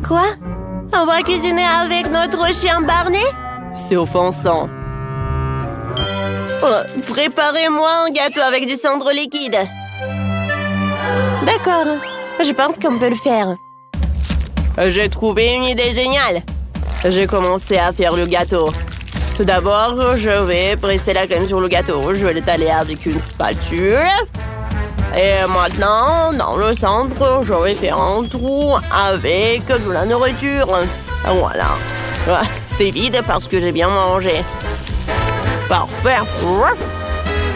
Quoi? On va cuisiner avec notre chien Barney? C'est offensant. Oh, préparez-moi un gâteau avec du cendre liquide. D'accord. Je pense qu'on peut le faire. J'ai trouvé une idée géniale. J'ai commencé à faire le gâteau. Tout d'abord, je vais presser la crème sur le gâteau. Je vais l'étaler avec une spatule. Et maintenant, dans le centre, je vais faire un trou avec de la nourriture. Voilà. C'est vide parce que j'ai bien mangé. Parfait.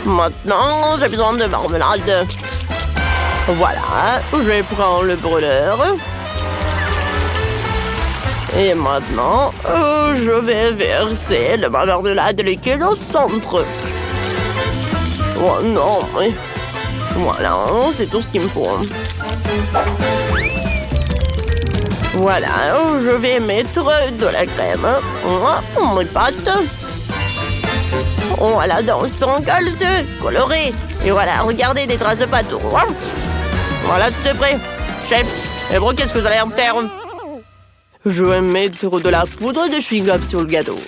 Maintenant, j'ai besoin de marmelade. Voilà. Je vais prendre le brûleur. Et maintenant, je vais verser le marmelade liquide au centre. Oh non, mais... Voilà, c'est tout ce qu'il me faut. Voilà, je vais mettre de la crème. Mes pâtes. Voilà, dans le sprinkles coloré. Et voilà, regardez des traces de pâte. Voilà, tout est prêt. Chef, et bon, qu'est-ce que vous allez en faire? Je vais mettre de la poudre de chewing-gum sur le gâteau.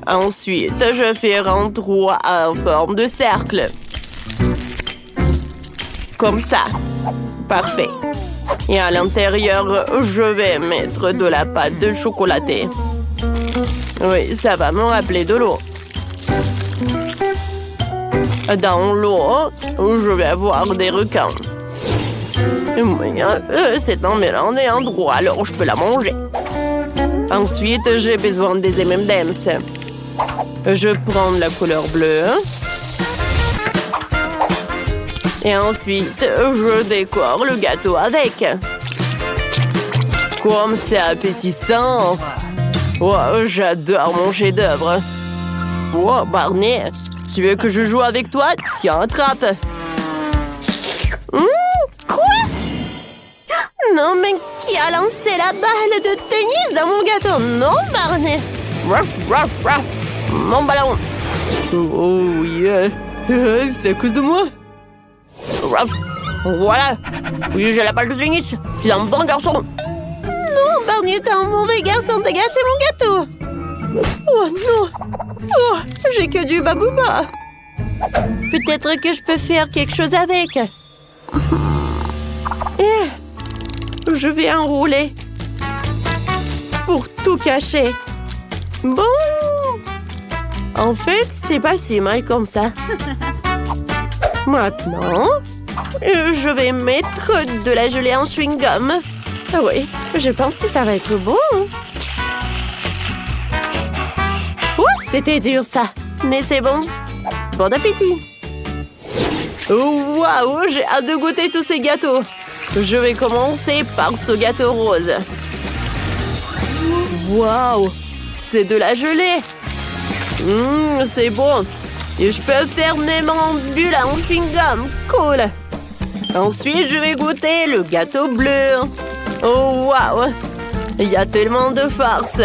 Ensuite, je fais un trou en forme de cercle. Comme ça. Parfait. Et à l'intérieur, je vais mettre de la pâte de chocolaté. Oui, ça va me rappeler de l'eau. Dans l'eau, je vais avoir des requins. Oui, c'est un mélange et un trou, alors je peux la manger. Ensuite, j'ai besoin des M&M's. Je prends la couleur bleue. Et ensuite, je décore le gâteau avec. Comme c'est appétissant. Oh, j'adore mon chef-d'œuvre. Oh, Barney, tu veux que je joue avec toi? Tiens, attrape. Quoi? Non, mais qui a lancé la balle de tennis dans mon gâteau? Non, Barney. Mon ballon. Oh, yeah. C'est à cause de moi. Voilà. Oui, j'ai la balle de tennis. Je suis un bon garçon. Non, Barney, t'es un mauvais garçon. T'as gâché mon gâteau. Oh non. Oh, j'ai que du babouba. Peut-être que je peux faire quelque chose avec. Je vais enrouler pour tout cacher. Bon. En fait, c'est pas si mal comme ça. Maintenant, je vais mettre de la gelée en chewing-gum. Ah oui, je pense que ça va être bon. Ouh, c'était dur ça. Mais c'est bon. Bon appétit. Waouh, j'ai hâte de goûter tous ces gâteaux. Je vais commencer par ce gâteau rose. Waouh, c'est de la gelée. C'est bon. Et je peux faire même en bulle en chewing-gum. Cool. Ensuite, je vais goûter le gâteau bleu. Oh, waouh. Il y a tellement de farce.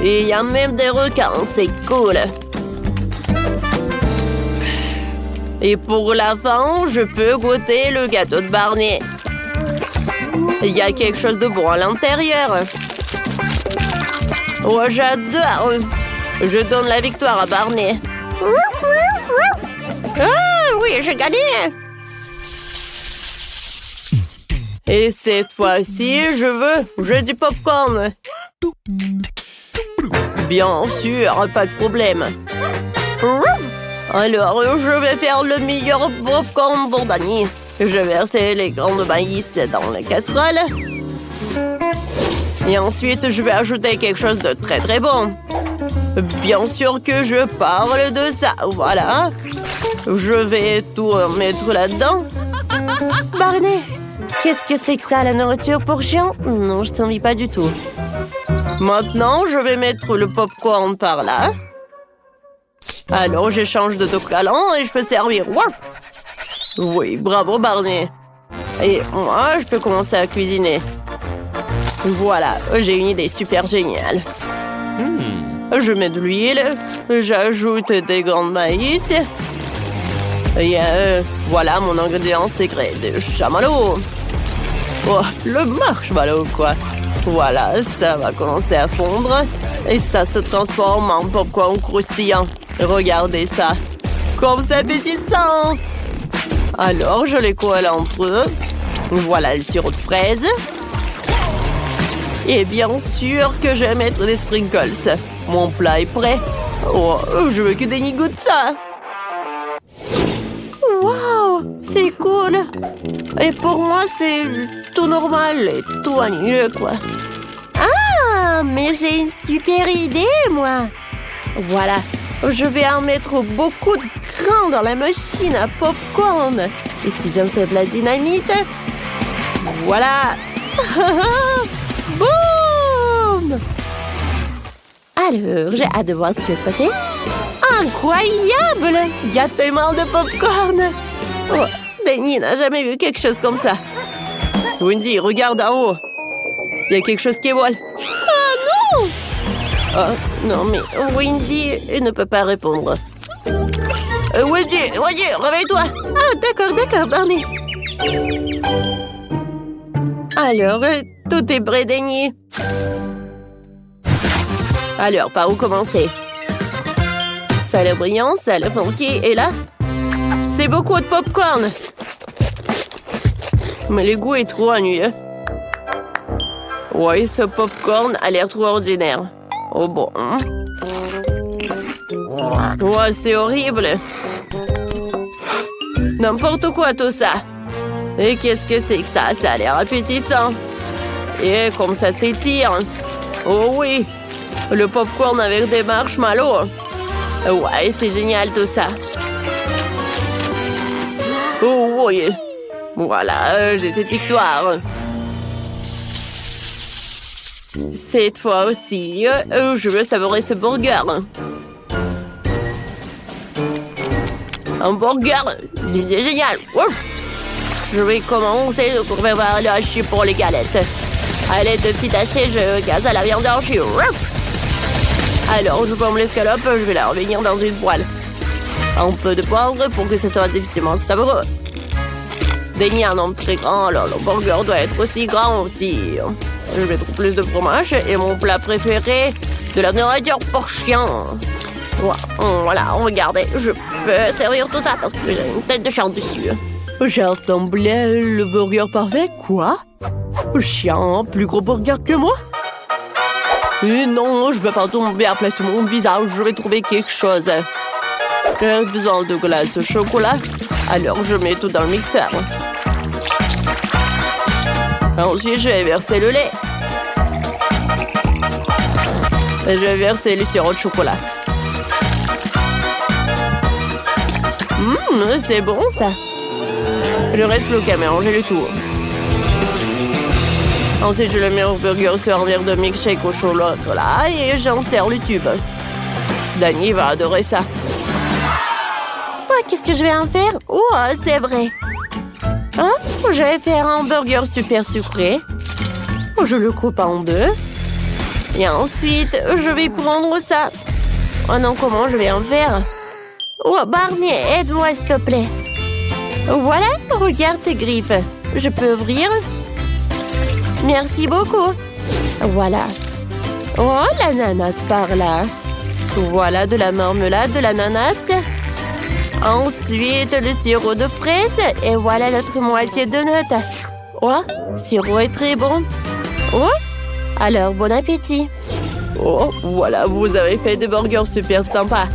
Et il y a même des requins. C'est cool. Et pour la fin, je peux goûter le gâteau de Barney. Il y a quelque chose de bon à l'intérieur. Oh, j'adore. Je donne la victoire à Barney. Ah oui, j'ai gagné. Et cette fois-ci, je veux du popcorn. Bien sûr, pas de problème. Alors, je vais faire le meilleur popcorn pour Danny. Je vais verser les grains de maïs dans la casserole. Et ensuite, je vais ajouter quelque chose de très très bon. Bien sûr que je parle de ça. Voilà. Je vais tout mettre là-dedans. Barney, qu'est-ce que c'est que ça, la nourriture pour chien? Non, je t'envie pas du tout. Maintenant, je vais mettre le popcorn par là. Alors, je change de collant et je peux servir. Oui, bravo Barney. Et moi, je peux commencer à cuisiner. Voilà, j'ai une idée super géniale. Je mets de l'huile, j'ajoute des grains de maïs. Et voilà mon ingrédient secret de chamallow. Oh, le marshmallow, quoi. Voilà, ça va commencer à fondre. Et ça se transforme en popcorn croustillant. Regardez ça. Comme c'est appétissant. Alors, je les colle entre eux. Voilà le sirop de fraise. Et bien sûr que je vais mettre des sprinkles. Mon plat est prêt. Oh, je veux que Denny goûte ça. Wow, c'est cool. Et pour moi, c'est tout normal et tout annulé, quoi. Ah, mais j'ai une super idée, moi. Voilà, je vais en mettre beaucoup de grains dans la machine à popcorn. Et si j'insère de la dynamite, voilà. Boum! Alors, j'ai hâte de voir ce qui va se passer. Incroyable! Il y a tellement de popcorn. Oh, Denny n'a jamais vu quelque chose comme ça. Wendy, regarde en haut. Il y a quelque chose qui vole. Ah non! Oh, non, mais Wendy ne peut pas répondre. Wendy, réveille-toi. Ah, d'accord, Barney. Alors, tout est prêt, Denny. Alors, par où commencer? Ça le brillant, ça le funky, et là? C'est beaucoup de popcorn. Mais le goût est trop ennuyeux. Ouais, ce popcorn a l'air trop ordinaire. Oh bon. Ouais, c'est horrible. N'importe quoi tout ça. Et qu'est-ce que c'est que ça? Ça a l'air appétissant. Et comme ça s'étire. Oh oui. Le popcorn avec des marshmallows. Ouais, c'est génial tout ça. Oh oui. Voilà, j'ai cette victoire. Cette fois aussi, je veux savourer ce burger. Un burger, il est génial. Ouf. Je vais commencer à préparer le hachis pour les galettes. À l'aide de petits hachés, je gaz à la viande hachée. Alors, je forme l'escalope, je vais la revenir dans une poêle. Un peu de poivre pour que ce soit définitivement savoureux. Denny a un nombre très grand, alors le burger doit être aussi grand aussi. Je vais mettre plus de fromage et mon plat préféré, de la nourriture pour chien. Voilà, regardez, je peux servir tout ça parce que j'ai une tête de chien dessus. J'ai assemblé le burger parfait, quoi? Chien, plus gros burger que moi? Et non, je vais pas tomber à plat sur mon visage, je vais trouver quelque chose. J'ai besoin de glace au chocolat, alors je mets tout dans le mixeur. Ensuite, je vais verser le lait. Et je vais verser le sirop de chocolat. C'est bon ça. Il ne reste plus qu'à mélanger le tout. Ensuite, je le mets au burger sur un verre de milkshake au chocolat et j'en sers le tube. Danny va adorer ça. Oh, qu'est-ce que je vais en faire? Oh, c'est vrai. Hein? Je vais faire un burger super sucré. Je le coupe en deux. Et ensuite, je vais prendre ça. Oh non, comment je vais en faire? Oh, Barney, aide-moi, s'il te plaît. Voilà, regarde tes griffes. Je peux ouvrir? Merci beaucoup. Voilà. Oh, l'ananas par là. Voilà de la marmelade, de l'ananas. Ensuite, le sirop de fraise. Et voilà l'autre moitié de note. Oh, sirop est très bon. Oh, alors bon appétit. Oh, voilà, vous avez fait des burgers super sympas.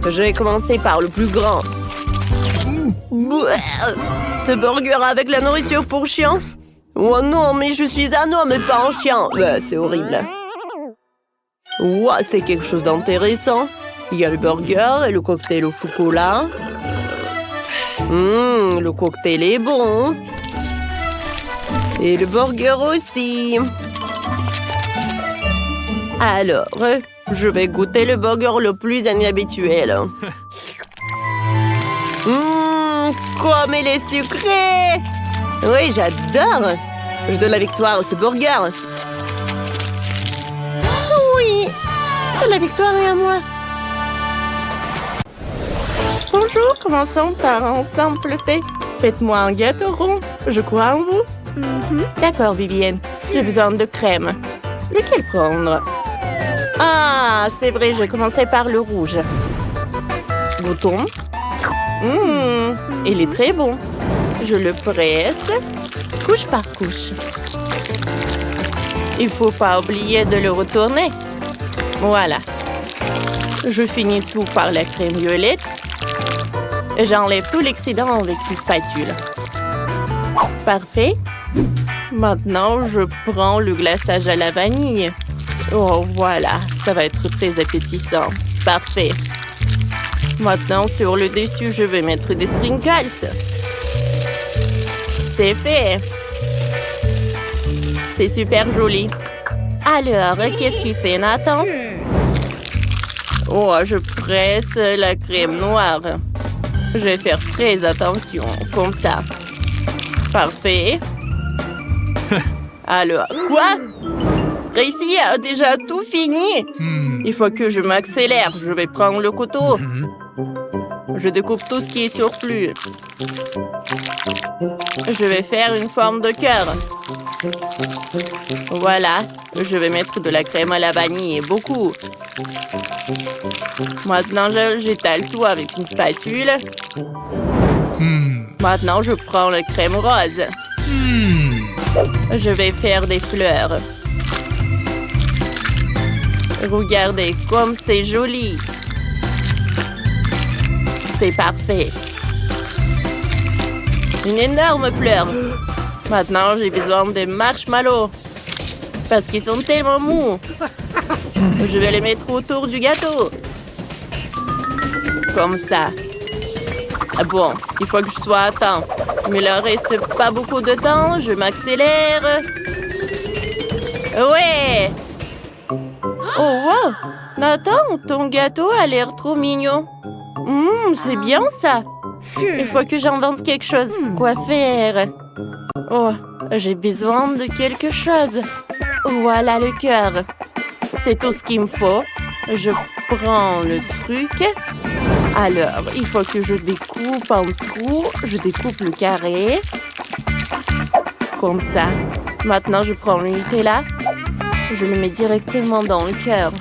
Je vais commencer par le plus grand. Ce burger avec la nourriture pour chien? Oh non, mais je suis un homme et pas un chien. C'est horrible. Ouah, c'est quelque chose d'intéressant. Il y a le burger et le cocktail au chocolat. Le cocktail est bon. Et le burger aussi. Alors, je vais goûter le burger le plus inhabituel. Comme il est sucré! Oui, j'adore! Je donne la victoire à ce burger. Oui, la victoire est à moi. Bonjour, commençons par un simple fait. Faites-moi un gâteau rond. Je crois en vous. D'accord, Vivienne. J'ai besoin de crème. Lequel prendre? Ah, c'est vrai, je commençais par le rouge. Bouton. Il est très bon. Je le presse, couche par couche. Il faut pas oublier de le retourner. Voilà. Je finis tout par la crème violette. Et j'enlève tout l'excédent avec une spatule. Parfait. Maintenant, je prends le glaçage à la vanille. Oh, voilà. Ça va être très appétissant. Parfait. Maintenant, sur le dessus, je vais mettre des sprinkles. C'est fait. C'est super joli. Alors, qu'est-ce qu'il fait, Nathan? Oh, je presse la crème noire. Je vais faire très attention, comme ça. Parfait. Alors, quoi? Tracy a déjà tout fini. Il faut que je m'accélère. Je vais prendre le couteau. Je découpe tout ce qui est surplus. Je vais faire une forme de cœur. Voilà. Je vais mettre de la crème à la vanille, beaucoup. Maintenant, j'étale tout avec une spatule. Maintenant, je prends la crème rose. Je vais faire des fleurs. Regardez comme c'est joli. C'est parfait. Une énorme fleur. Maintenant, j'ai besoin de marshmallows. Parce qu'ils sont tellement mous. Je vais les mettre autour du gâteau. Comme ça. Ah bon, il faut que je sois à temps. Mais il ne reste pas beaucoup de temps. Je m'accélère. Ouais! Oh, wow! Nathan, ton gâteau a l'air trop mignon. C'est bien ça. Il faut que j'invente quelque chose. Quoi faire? Oh, j'ai besoin de quelque chose. Voilà le cœur. C'est tout ce qu'il me faut. Je prends le truc. Alors, il faut que je découpe en trous. Je découpe le carré. Comme ça. Maintenant, je prends le Nutella. Je le mets directement dans le cœur.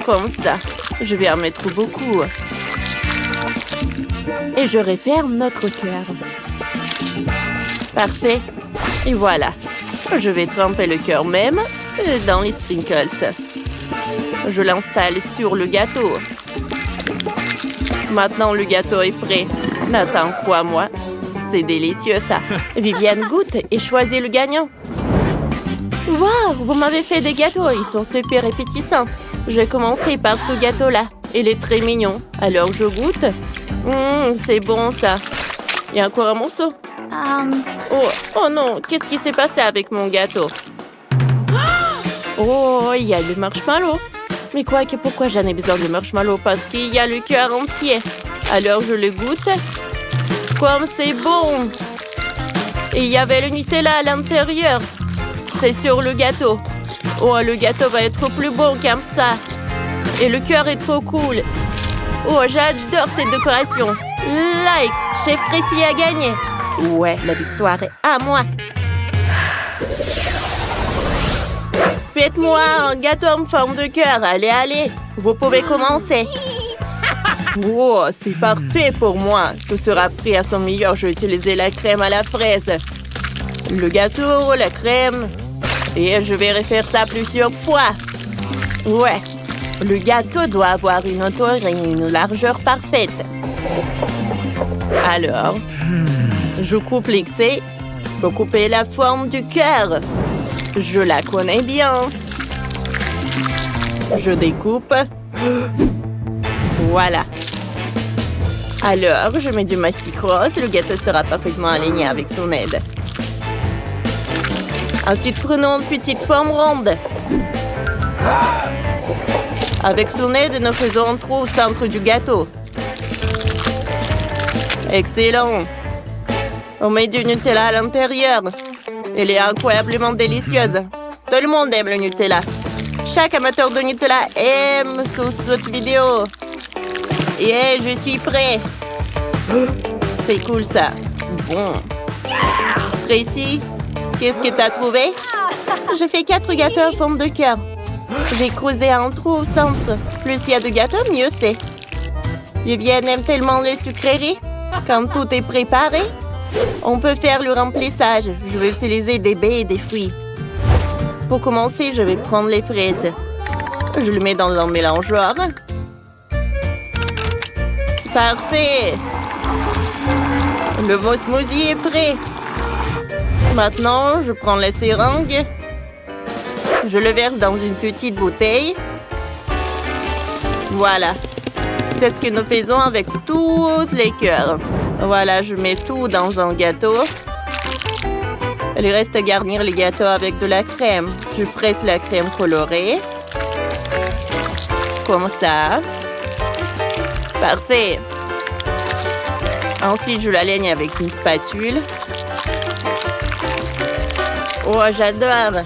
Comme ça. Je vais en mettre beaucoup. Et je referme notre cœur. Parfait. Et voilà. Je vais tremper le cœur même dans les sprinkles. Je l'installe sur le gâteau. Maintenant, le gâteau est prêt. Nathan, crois-moi, c'est délicieux ça. Viviane goûte et choisit le gagnant. Waouh, vous m'avez fait des gâteaux. Ils sont super appétissants. Je vais commencer par ce gâteau-là. Il est très mignon. Alors, je goûte. C'est bon ça. Il y a encore un morceau. Oh non, qu'est-ce qui s'est passé avec mon gâteau? Oh, il y a le marshmallow. Mais pourquoi j'en ai besoin de marshmallow? Parce qu'il y a le cœur entier. Alors je le goûte. Comme c'est bon! Et il y avait le Nutella à l'intérieur. C'est sur le gâteau. Oh, le gâteau va être plus beau comme ça. Et le cœur est trop cool. Oh, j'adore cette décoration. Like, Chef Tracy a gagné. Ouais, la victoire est à moi. Faites-moi un gâteau en forme de cœur. Allez, allez. Vous pouvez commencer. Wow, c'est parfait pour moi. Tout sera prêt à son meilleur. Je vais utiliser la crème à la fraise. Le gâteau, la crème. Et je vais refaire ça plusieurs fois. Ouais. Le gâteau doit avoir une hauteur et une largeur parfaite. Alors, je coupe l'excès pour couper la forme du cœur. Je la connais bien. Je découpe. Voilà. Alors, je mets du mastic rose. Le gâteau sera parfaitement aligné avec son aide. Ensuite, prenons une petite forme ronde. Avec son aide, nous faisons un trou au centre du gâteau. Excellent. On met du Nutella à l'intérieur. Elle est incroyablement délicieuse. Tout le monde aime le Nutella. Chaque amateur de Nutella aime sous cette vidéo. Yeah, je suis prêt. C'est cool ça. Bon. Tracy, qu'est-ce que t'as trouvé? J'ai fait 4 gâteaux en forme de cœur. J'ai creusé un trou au centre. Plus il y a de gâteaux, mieux c'est. Vivienne aime tellement les sucreries. Quand tout est préparé, on peut faire le remplissage. Je vais utiliser des baies et des fruits. Pour commencer, je vais prendre les fraises. Je le mets dans le mélangeoir. Parfait! Le smoothie est prêt. Maintenant, je prends la seringue. Je le verse dans une petite bouteille. Voilà. C'est ce que nous faisons avec toutes les cœurs. Voilà, je mets tout dans un gâteau. Il reste à garnir les gâteaux avec de la crème. Je presse la crème colorée. Comme ça. Parfait. Ensuite, je la laigne avec une spatule. Oh, j'adore.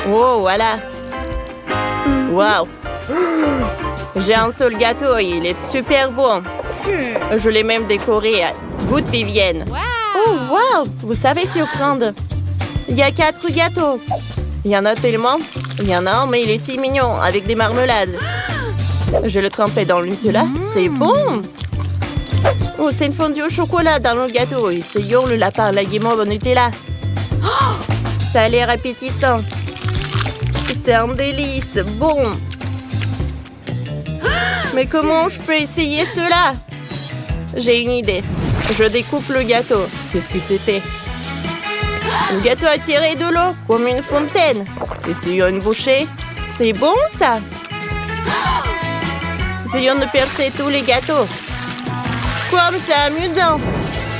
Oh, voilà. Wow. J'ai un seul gâteau et il est super bon. Je l'ai même décoré. Goûte Vivienne. Oh, wow. Vous savez surprendre. Il y a 4 gâteaux. Il y en a tellement. Il y en a un, mais il est si mignon, avec des marmelades. Je le trempais dans le Nutella. C'est bon. Oh, c'est une fondue au chocolat dans le gâteau. Et c'est le lapin, la guimauve au Nutella. Ça a l'air appétissant. C'est un délice. Bon. Mais comment je peux essayer cela? J'ai une idée. Je découpe le gâteau. Qu'est-ce que c'était? Le gâteau a tiré de l'eau, comme une fontaine. Essayons une bouchée. C'est bon, ça? Essayons de percer tous les gâteaux. Comme c'est amusant.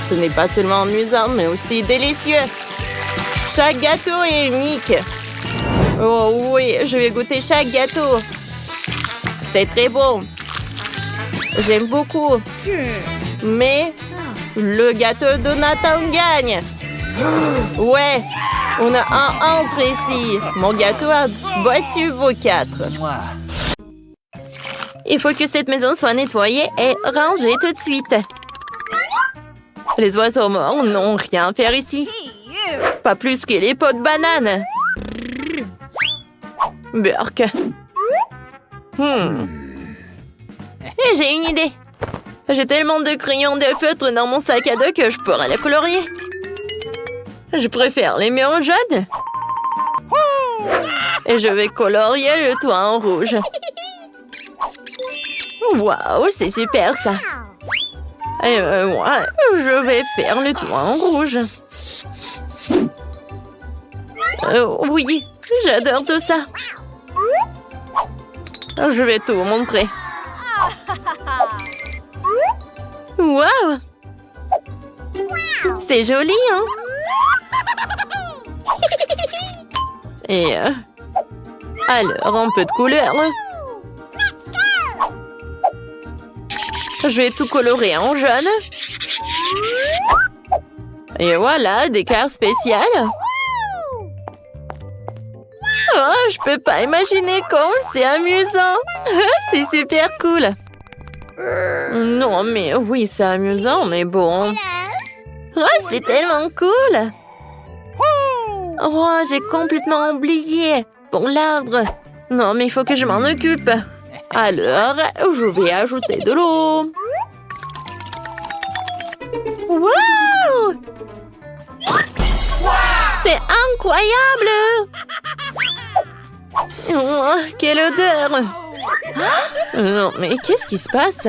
Ce n'est pas seulement amusant, mais aussi délicieux. Chaque gâteau est unique. Oh oui, je vais goûter chaque gâteau. C'est très bon. J'aime beaucoup. Mais le gâteau de Nathan gagne. Ouais, on a un entre ici. Mon gâteau a battu vos 4. Il faut que cette maison soit nettoyée et rangée tout de suite. Les oiseaux morts n'ont rien à faire ici. Pas plus que les pots de banane. Burk. Et j'ai une idée. J'ai tellement de crayons de feutre dans mon sac à dos que je pourrais les colorier. Je préfère les murs jaunes. Et je vais colorier le toit en rouge. Waouh, c'est super ça. Et moi, je vais faire le toit en rouge. Oui, j'adore tout ça. Je vais tout montrer. Waouh! C'est joli, hein? Et alors, un peu de couleur. Je vais tout colorer en jaune. Et voilà, des cartes spéciales. Oh, je peux pas imaginer comme c'est amusant. C'est super cool. Non, mais oui, c'est amusant, mais bon. Oh, c'est tellement cool. Oh, j'ai complètement oublié. Pour l'arbre. Non, mais il faut que je m'en occupe. Alors, je vais ajouter de l'eau. Wow! C'est incroyable! Oh, quelle odeur! Non, mais qu'est-ce qui se passe?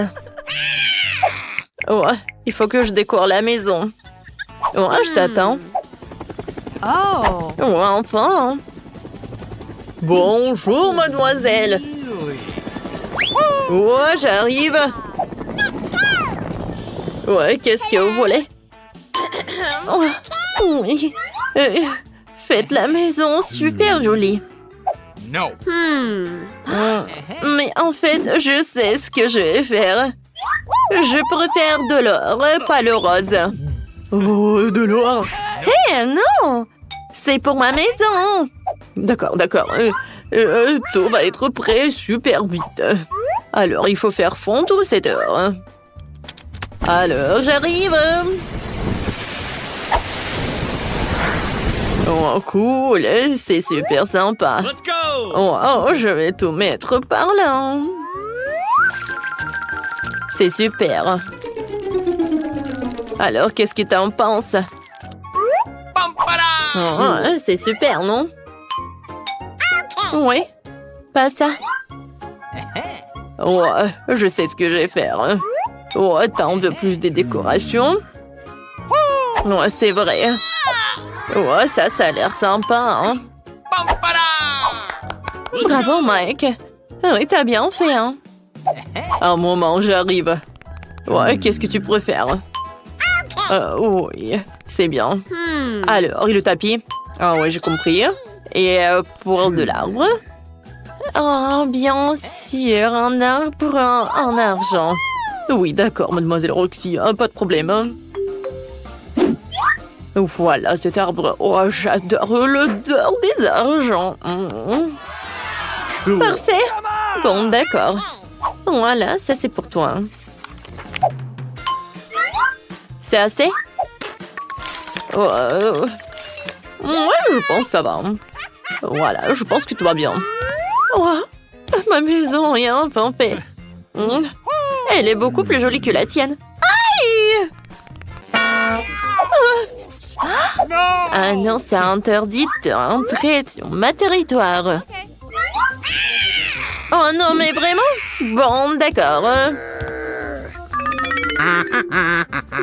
Oh, il faut que je décore la maison. Oh, je t'attends. Oh, enfin. Bonjour, mademoiselle. Oh, j'arrive. Ouais, qu'est-ce que vous voulez? Oh, oui. Faites la maison super jolie. No. Mais en fait, je sais ce que je vais faire. Je préfère de l'or, pas le rose. Oh, de l'or. Hé, non! C'est pour ma maison. D'accord. Tout va être prêt super vite. Alors, il faut faire fondre cette heure. Alors, j'arrive. Oh, cool, c'est super sympa. Let's go! Oh, je vais tout mettre par là. C'est super. Alors, qu'est-ce que t'en penses? Oh, c'est super, non? Oui, pas ça. Oh, je sais ce que je vais faire. Oh, t'en veux plus des décorations? Oh, c'est vrai. Oh, ça a l'air sympa, hein? Bravo, Mike. Oui, t'as bien fait, hein? Un moment, j'arrive. Ouais, qu'est-ce que tu préfères? Oui, c'est bien. Alors, et le tapis? Ah ouais, j'ai compris. Et pour de l'arbre? Oh, bien sûr, un arbre en argent. Oui, d'accord, mademoiselle Roxy, pas de problème. Hein. Voilà cet arbre. Oh, j'adore l'odeur des argents. Parfait. Bon, d'accord. Voilà, ça c'est pour toi. C'est assez? Ouais, je pense que ça va. Voilà, je pense que tout va bien. Oh, ma maison est enfin faite. Elle est beaucoup plus jolie que la tienne. Aïe! Ah non, c'est interdit d'entrer sur ma territoire. Oh non, mais vraiment? Bon, d'accord.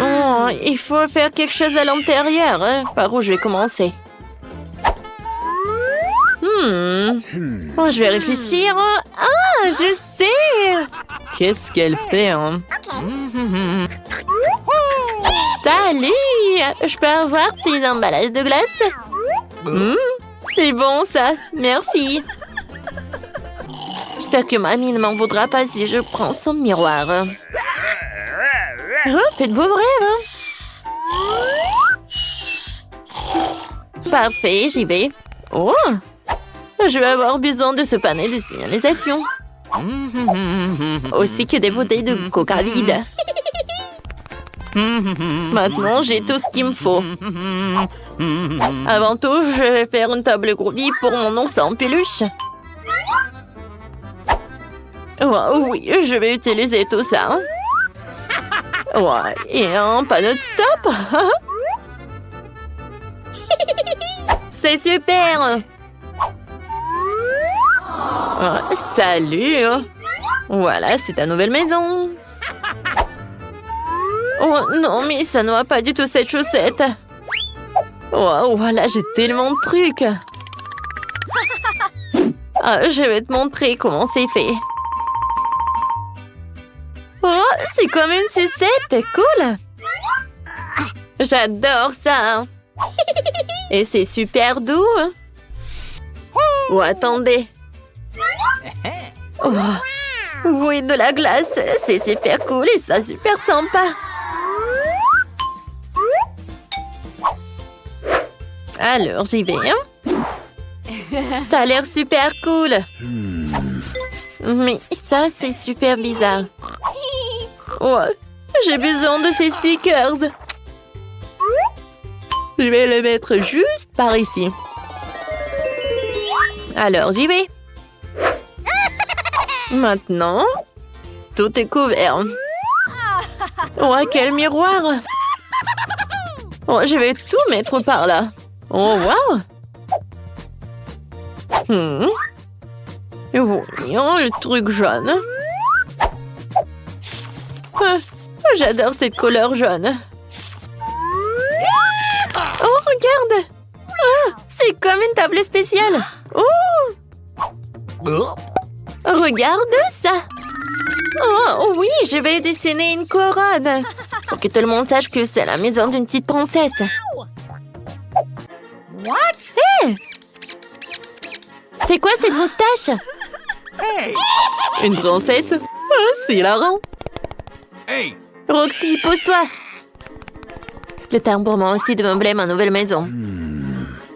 Oh, il faut faire quelque chose à l'intérieur. Par où je vais commencer? Oh, je vais réfléchir. Ah, je sais! Qu'est-ce qu'elle fait, hein? Salut! Je peux avoir tes emballages de glace? C'est bon, ça. Merci. J'espère que mamie ne m'en voudra pas si je prends son miroir. Oh, faites beau rêve, hein? Parfait, j'y vais. Oh! Je vais avoir besoin de ce panneau de signalisation. Aussi que des bouteilles de coca vide. Maintenant, j'ai tout ce qu'il me faut. Avant tout, je vais faire une table groovy pour mon ours en peluche. Oh, oui, je vais utiliser tout ça. Ouais, et un panneau de stop. C'est super. Oh, salut. Voilà, c'est ta nouvelle maison. Oh non, mais ça ne va pas du tout cette chaussette. Oh, voilà, j'ai tellement de trucs. Ah, je vais te montrer comment c'est fait. Oh, c'est comme une sucette, cool. J'adore ça. Et c'est super doux. Oh, attendez. Oh, oui, de la glace, c'est super cool et ça super sympa. Alors, j'y vais. Ça a l'air super cool. Mais ça, c'est super bizarre. Ouais, j'ai besoin de ces stickers. Je vais les mettre juste par ici. Alors, j'y vais. Maintenant, tout est couvert. Oh, quel miroir! Oh, je vais tout mettre par là. Oh, wow! Voyons le truc jaune. J'adore cette couleur jaune. Oh, regarde! C'est comme une table spéciale. Oh! Regarde ça! Oh oui, je vais dessiner une couronne pour que tout le monde sache que c'est la maison d'une petite princesse. What? Hey! C'est quoi cette moustache? Hey! Une princesse? C'est hilarant. Hey! Roxy, pose-toi. Le temps pour moi aussi de meubler ma nouvelle maison.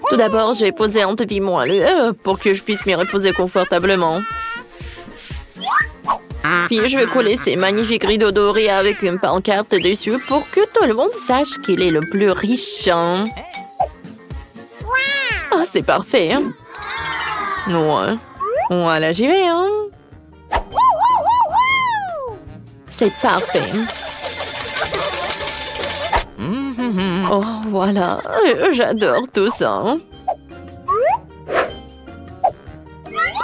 Tout d'abord, je vais poser un tapis moelleux pour que je puisse m'y reposer confortablement. Puis je vais coller ces magnifiques rideaux dorés avec une pancarte dessus pour que tout le monde sache qu'il est le plus riche. Ah, c'est parfait. Ouais. Voilà, j'y vais. C'est parfait. Oh, voilà. J'adore tout ça.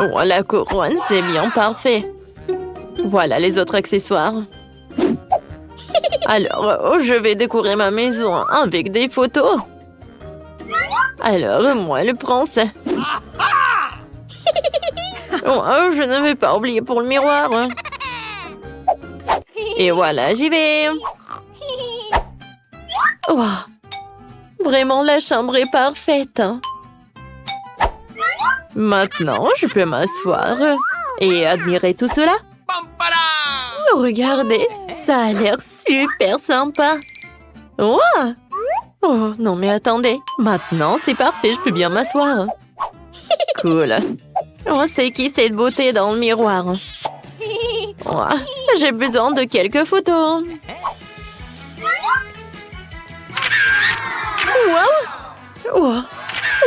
Oh, la couronne, c'est bien parfait. Voilà les autres accessoires. Alors, je vais décorer ma maison avec des photos. Alors, moi, le prince. Oh, je ne vais pas oublier pour le miroir. Et voilà, j'y vais. Oh, vraiment, la chambre est parfaite. Maintenant, je peux m'asseoir et admirer tout cela. Regardez, ça a l'air super sympa. Oh, oh non, mais attendez. Maintenant, c'est parfait, je peux bien m'asseoir. Cool. Oh, c'est qui cette beauté dans le miroir? Oh, j'ai besoin de quelques photos. Wow. Oh,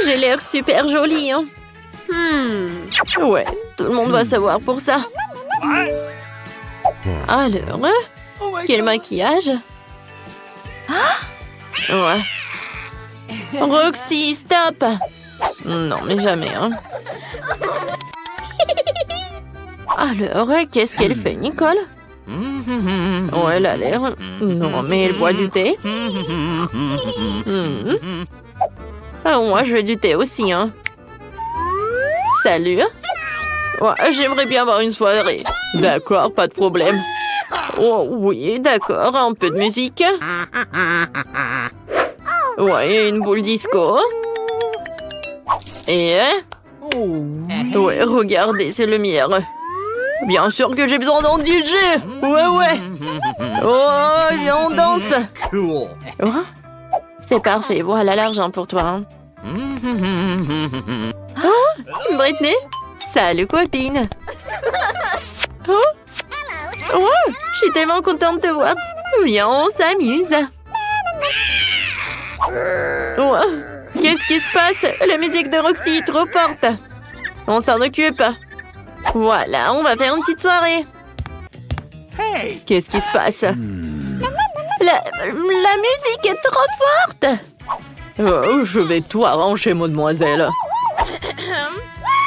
j'ai l'air super jolie. Ouais, tout le monde va savoir pour ça. Alors, quel maquillage? Ouais. Roxy, stop! Non, mais jamais, Alors, qu'est-ce qu'elle fait, Nicole? Oh, elle a l'air... Non, mais elle boit du thé. Ah, moi, je veux du thé aussi, Salut. Ouais, j'aimerais bien avoir une soirée. D'accord, pas de problème. Oh, oui, d'accord, un peu de musique. Ouais, une boule disco. Et... Ouais, regardez, c'est le mien. Bien sûr que j'ai besoin d'un DJ. Ouais. Oh, viens, on danse. Cool. Oh, c'est parfait, voilà l'argent pour toi. Oh, Britney. Salut, copine. Oh, je suis tellement contente de te voir. Viens, on s'amuse. Oh, qu'est-ce qui se passe? La musique de Roxy est trop forte. On s'en occupe. Voilà, on va faire une petite soirée. Hey! Qu'est-ce qui se passe? La musique est trop forte. Oh, je vais tout arranger, mademoiselle.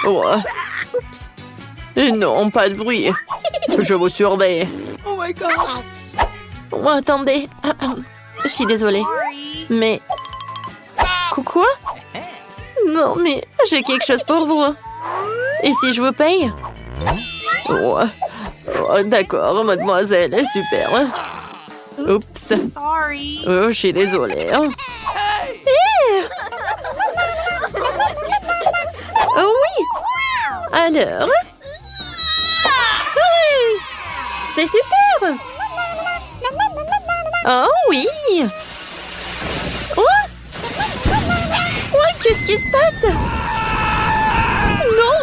Oh. Oups. Et non, pas de bruit. Je vous surveille. Oh my god! Oh, attendez. Je suis désolée. Mais... Quoi? Non, mais j'ai quelque chose pour vous. Et si je vous paye? Oh, d'accord, mademoiselle. Super. Oups. Oh, je suis désolée. Oh oui. Alors? Oui. C'est super. Oh oui. Oh. Ouais, qu'est-ce qui se passe? Non.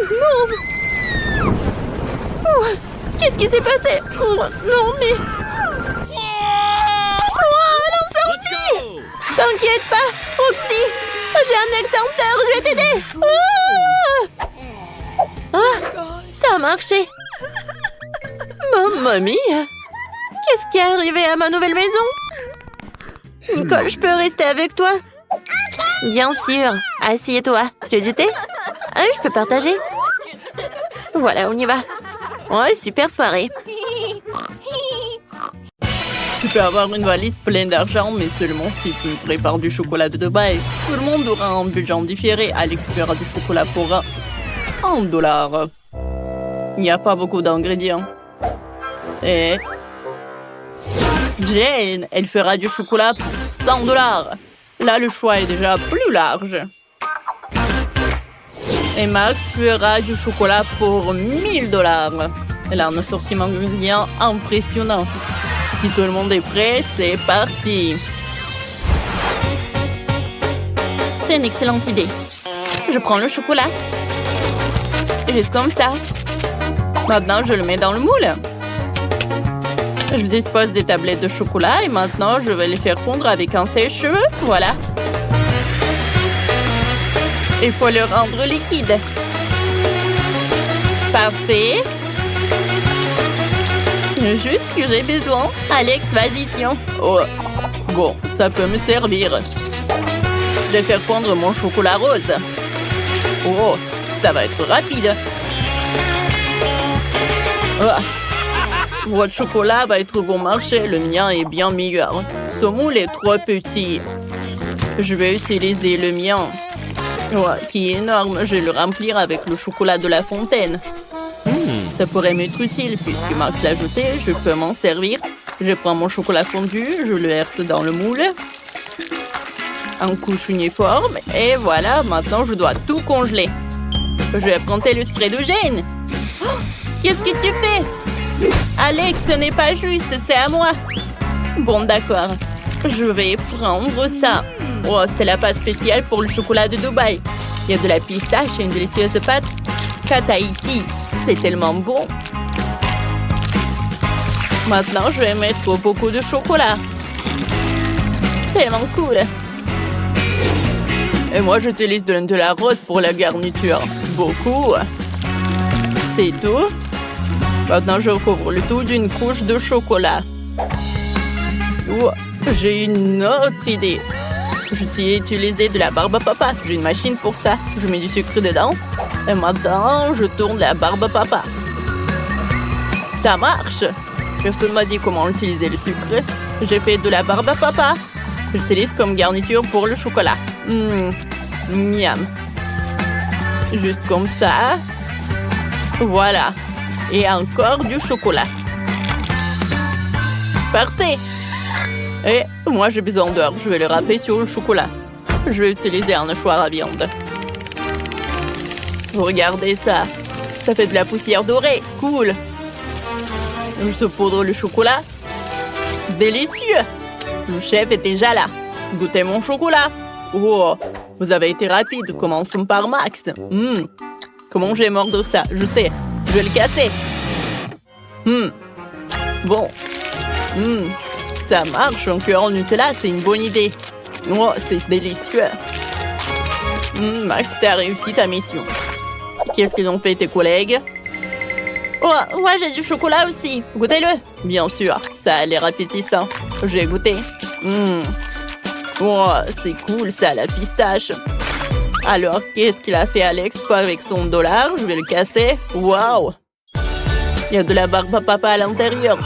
Oh, qu'est-ce qui s'est passé? Oh, non, mais... Oh, elle est sortie. T'inquiète pas, Roxy. J'ai un extincteur, je vais t'aider. Ça a marché. Mamma mia. Qu'est-ce qui est arrivé à ma nouvelle maison? Nicole, je peux rester avec toi? Bien sûr. Assieds-toi. Tu veux du thé? Je peux partager. Voilà, on y va. Ouais, super soirée. Tu peux avoir une valise pleine d'argent, mais seulement si tu prépares du chocolat de Dubaï. Tout le monde aura un budget différé. Alex fera du chocolat pour $1. Il n'y a pas beaucoup d'ingrédients. Et Jane, elle fera du chocolat pour $100. Là, le choix est déjà plus large. Et Max fera du chocolat pour $1000. Elle a un assortiment d'ingrédients impressionnant. Si tout le monde est prêt, c'est parti. C'est une excellente idée. Je prends le chocolat. Juste comme ça. Maintenant, je le mets dans le moule. Je dispose des tablettes de chocolat et maintenant je vais les faire fondre avec un sèche-cheveux. Voilà. Il faut le rendre liquide. Parfait. Juste ce que j'ai besoin. Alex, vas-y, tiens. Oh, bon, ça peut me servir. Je vais faire fondre mon chocolat rose. Oh, ça va être rapide. Ah. Votre chocolat va être bon marché. Le mien est bien meilleur. Ce moule est trop petit. Je vais utiliser le mien. Oh, qui est énorme. Je vais le remplir avec le chocolat de la fontaine. Ça pourrait m'être utile puisque Max l'a jeté. Je peux m'en servir. Je prends mon chocolat fondu. Je le verse dans le moule. En couche uniforme. Et voilà, maintenant je dois tout congeler. Je vais prendre le spray de Jane. Oh, qu'est-ce que tu fais? Alex, ce n'est pas juste, c'est à moi. Bon, d'accord. Je vais prendre ça. Oh, c'est la pâte spéciale pour le chocolat de Dubaï. Il y a de la pistache et une délicieuse pâte Kataïti. C'est tellement bon. Maintenant, je vais mettre beaucoup de chocolat. Tellement cool. Et moi, j'utilise de la rose pour la garniture. Beaucoup. C'est tout. Maintenant, je recouvre le tout d'une couche de chocolat. Oh, j'ai une autre idée. Je t'ai utilisé de la barbe à papa. J'ai une machine pour ça. Je mets du sucre dedans. Et maintenant, je tourne la barbe à papa. Ça marche. Personne m'a dit comment utiliser le sucre. J'ai fait de la barbe à papa. J'utilise comme garniture pour le chocolat. Miam. Juste comme ça. Voilà. Et encore du chocolat. Parfait. Et moi, j'ai besoin d'heures. Je vais le râper sur le chocolat. Je vais utiliser un hachoir à viande. Regardez ça. Ça fait de la poussière dorée. Cool. Je saupoudre le chocolat. Délicieux. Le chef est déjà là. Goûtez mon chocolat. Oh, vous avez été rapide. Commençons par Max. Comment j'ai mordre ça? Je sais. Je vais le casser. Bon. Ça marche. Un cœur en Nutella, c'est une bonne idée. Oh, c'est délicieux. Max, t'as réussi ta mission. Qu'est-ce qu'ils ont fait tes collègues? Oh, moi j'ai du chocolat aussi. Goûtez-le. Bien sûr, ça a l'air appétissant. J'ai goûté. Oh, c'est cool ça, la pistache. Alors, qu'est-ce qu'il a fait Alex avec son dollar? Je vais le casser. Waouh! Il y a de la barbe à papa à l'intérieur.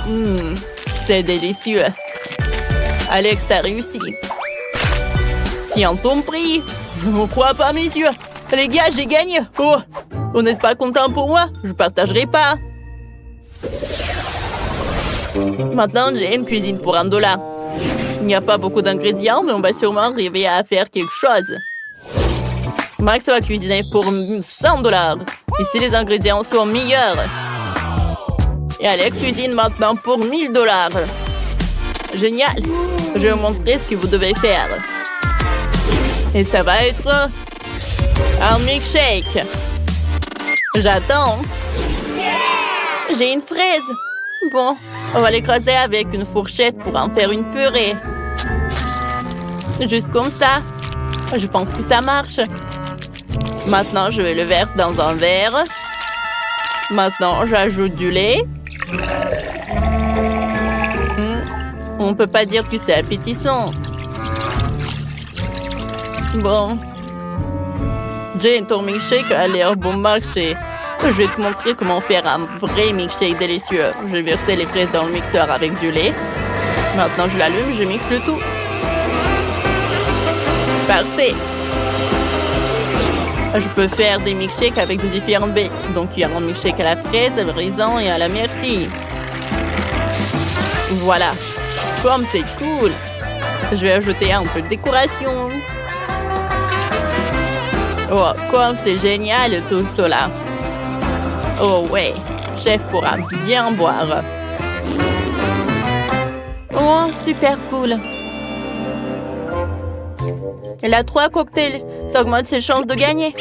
C'est délicieux. Alex, t'as réussi. Tiens ton prix. Je ne crois pas, messieurs. Les gars, j'ai gagné. Oh, vous n'êtes pas content pour moi? Je partagerai pas. Maintenant, j'ai une cuisine pour $1. Il n'y a pas beaucoup d'ingrédients, mais on va sûrement arriver à faire quelque chose. Max va cuisiner pour $100. Ici, les ingrédients sont meilleurs. Et Alex cuisine maintenant pour $1000. Génial. Je vais vous montrer ce que vous devez faire. Et ça va être un milkshake. J'attends. J'ai une fraise. Bon, on va l'écraser avec une fourchette pour en faire une purée. Juste comme ça. Je pense que ça marche. Maintenant, je vais le verser dans un verre. Maintenant, j'ajoute du lait. On peut pas dire que c'est appétissant. Bon. Jane, ton milkshake a l'air bon marché. Je vais te montrer comment faire un vrai milkshake délicieux. Je vais verser les fraises dans le mixeur avec du lait. Maintenant, je l'allume, je mixe le tout. Parfait. Je peux faire des milkshakes avec de différentes baies. Donc, il y a un milkshake à la fraise, à raisin et à la myrtille. Voilà. Comme c'est cool. Je vais ajouter un peu de décoration. Oh, comme c'est génial tout cela. Oh ouais, chef pourra bien boire. Oh, super cool. Elle a 3 cocktails. Ça augmente ses chances de gagner.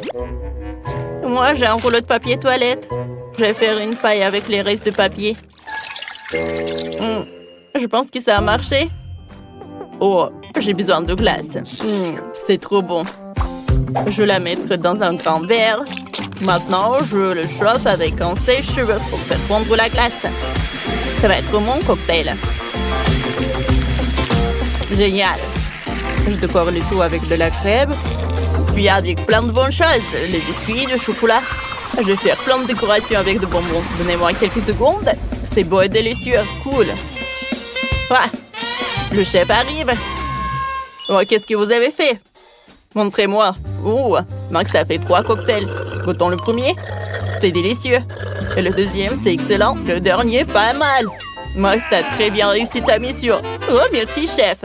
Moi, j'ai un rouleau de papier toilette. Je vais faire une paille avec les restes de papier. Je pense que ça a marché. Oh, j'ai besoin de glace. C'est trop bon. Je vais la mettre dans un grand verre. Maintenant, je le chauffe avec un sèche-cheveux pour faire fondre la glace. Ça va être mon cocktail. Génial. Je décore le tout avec de la crème. Puis avec plein de bonnes choses. Les biscuits, le chocolat. Je vais faire plein de décorations avec de bonbons. Donnez-moi quelques secondes. C'est beau et délicieux. Cool. Ah, le chef arrive. Oh, qu'est-ce que vous avez fait? Montrez-moi. Oh, Max a fait 3 cocktails. Goûtons le premier. C'est délicieux. Et le deuxième, c'est excellent. Le dernier, pas mal. Max, t'as très bien réussi ta mission. Oh, merci, chef.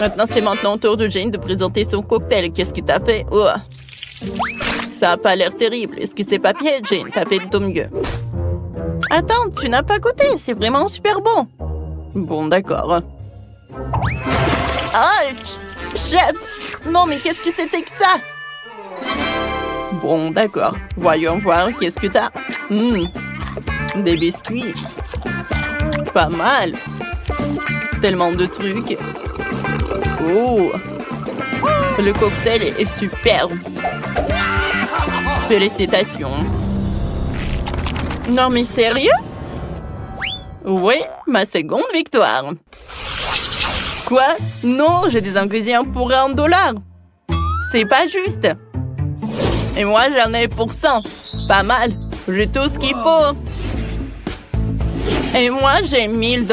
Maintenant, c'est maintenant au tour de Jane de présenter son cocktail. Qu'est-ce que t'as fait? Oh, ça a pas l'air terrible. Est-ce que c'est pas pied, Jane? T'as fait de ton mieux. Attends, tu n'as pas goûté. C'est vraiment super bon. Bon, d'accord. Ah, chef! Non, mais qu'est-ce que c'était que ça? Bon, d'accord. Voyons voir, qu'est-ce que t'as? Des biscuits. Pas mal. Tellement de trucs. Oh! Le cocktail est superbe. Félicitations. Non, mais sérieux? Oui, ma seconde victoire. Quoi? Non, j'ai des ingrédients pour $1. C'est pas juste. Et moi, j'en ai pour 100. Pas mal. J'ai tout ce qu'il faut. Et moi, j'ai $1000.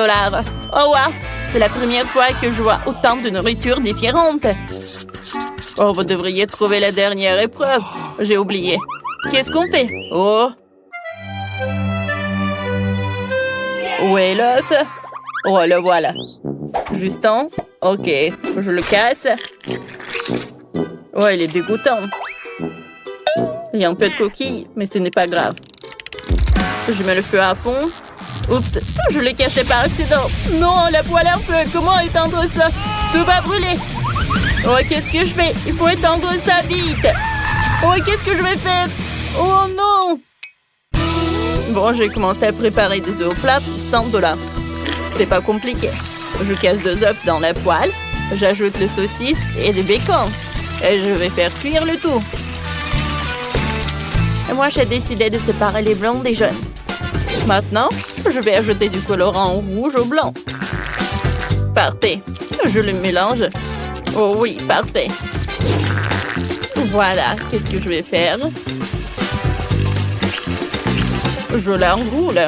Oh, wow! C'est la première fois que je vois autant de nourriture différente. Oh, vous devriez trouver la dernière épreuve. J'ai oublié. Qu'est-ce qu'on fait? Oh! Où est l'œuf? Oh, le voilà. Justin? Ok, je le casse. Oh, il est dégoûtant. Il y a un peu de coquille, mais ce n'est pas grave. Je mets le feu à fond. Oups, je l'ai cassé par accident. Non, la poêle à feu, comment éteindre ça? Tout va brûler. Oh, qu'est-ce que je fais? Il faut éteindre ça vite. Oh, qu'est-ce que je vais faire? Oh non! Bon, j'ai commencé à préparer des œufs au plat pour $100. C'est pas compliqué. Je casse 2 œufs dans la poêle. J'ajoute le saucisse et le bacon. Et je vais faire cuire le tout. Et moi, j'ai décidé de séparer les blancs des jaunes. Maintenant, je vais ajouter du colorant rouge au blanc. Parfait. Je le mélange. Oh oui, parfait. Voilà, qu'est-ce que je vais faire? Je l'enroule.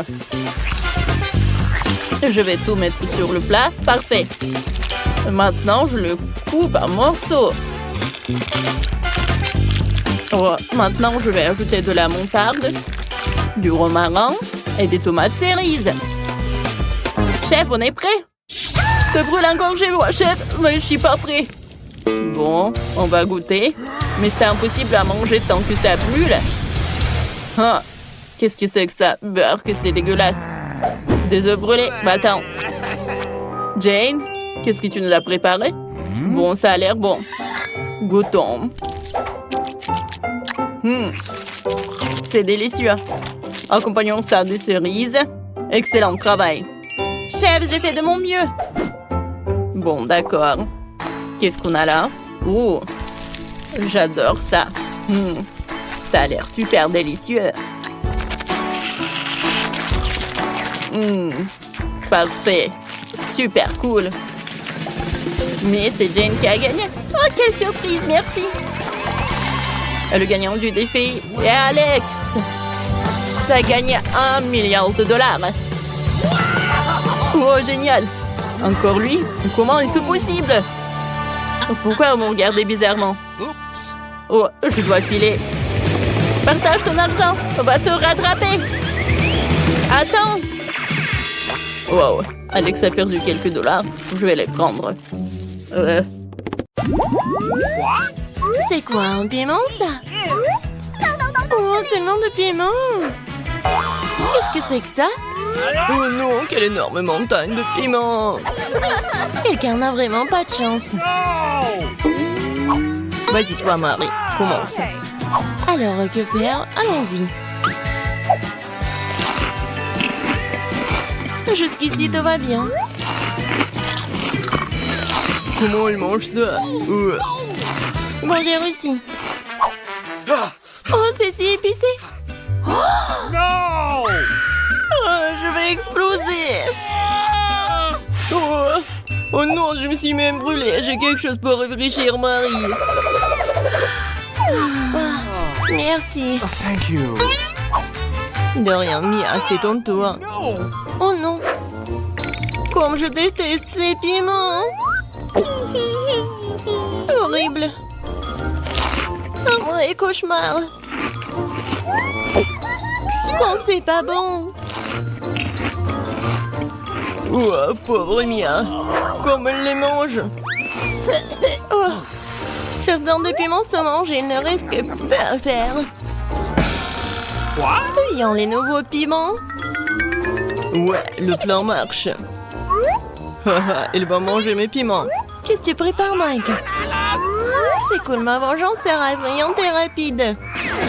Je vais tout mettre sur le plat. Parfait. Maintenant, je le coupe en morceaux. Oh, maintenant, je vais ajouter de la moutarde, du romarin et des tomates cerises. Chef, on est prêt? Ça brûle encore chez moi, chef, mais je suis pas prêt. Bon, on va goûter. Mais c'est impossible à manger tant que ça brûle. Ah, qu'est-ce que c'est que ça? Beurre, que c'est dégueulasse. Des œufs brûlés. Bah attends. Jane, qu'est-ce que tu nous as préparé? Bon, ça a l'air bon. Goûtons. C'est délicieux. Accompagnons ça de cerises. Excellent travail. Chef, j'ai fait de mon mieux. Bon, d'accord. Qu'est-ce qu'on a là? Oh, j'adore ça. Ça a l'air super délicieux. Parfait. Super cool. Mais c'est Jane qui a gagné. Oh, quelle surprise, merci. Le gagnant du défi est Alex. Ça a gagné $1 milliard. Oh, génial. Encore lui? Comment est-ce possible? Pourquoi vous me regardez bizarrement? Oups. Oh, je dois filer. Partage ton argent. On va te rattraper. Attends. Wow, Alex a perdu quelques dollars. Je vais les prendre. C'est quoi, un piment, ça? Oh, tellement de piment! Qu'est-ce que c'est que ça? Oh non, quelle énorme montagne de piment! Quelqu'un n'a vraiment pas de chance. Vas-y, toi, Marie, commence. Alors, que faire? Allons-y. Jusqu'ici, tout va bien. Comment il mange ça? Bon, j'ai réussi. Oh, c'est si épicé. No! Je vais exploser. Oh non, je me suis même brûlée. J'ai quelque chose pour réfléchir, Marie. Merci. Oh, thank you. De rien, Mia, c'est ton tour. No! Oh non. Comme je déteste ces piments. Horrible. Un vrai cauchemar. Oh, c'est pas bon. Oh, pauvre Mia. Comme elle les mange. Oh. Certains des piments se mangent et il ne reste que peu à faire. What? D'où viennent les nouveaux piments? Ouais, le plan marche. Il va manger mes piments. Qu'est-ce que tu prépares, Mike? C'est cool, ma vengeance sera effrayante et rapide.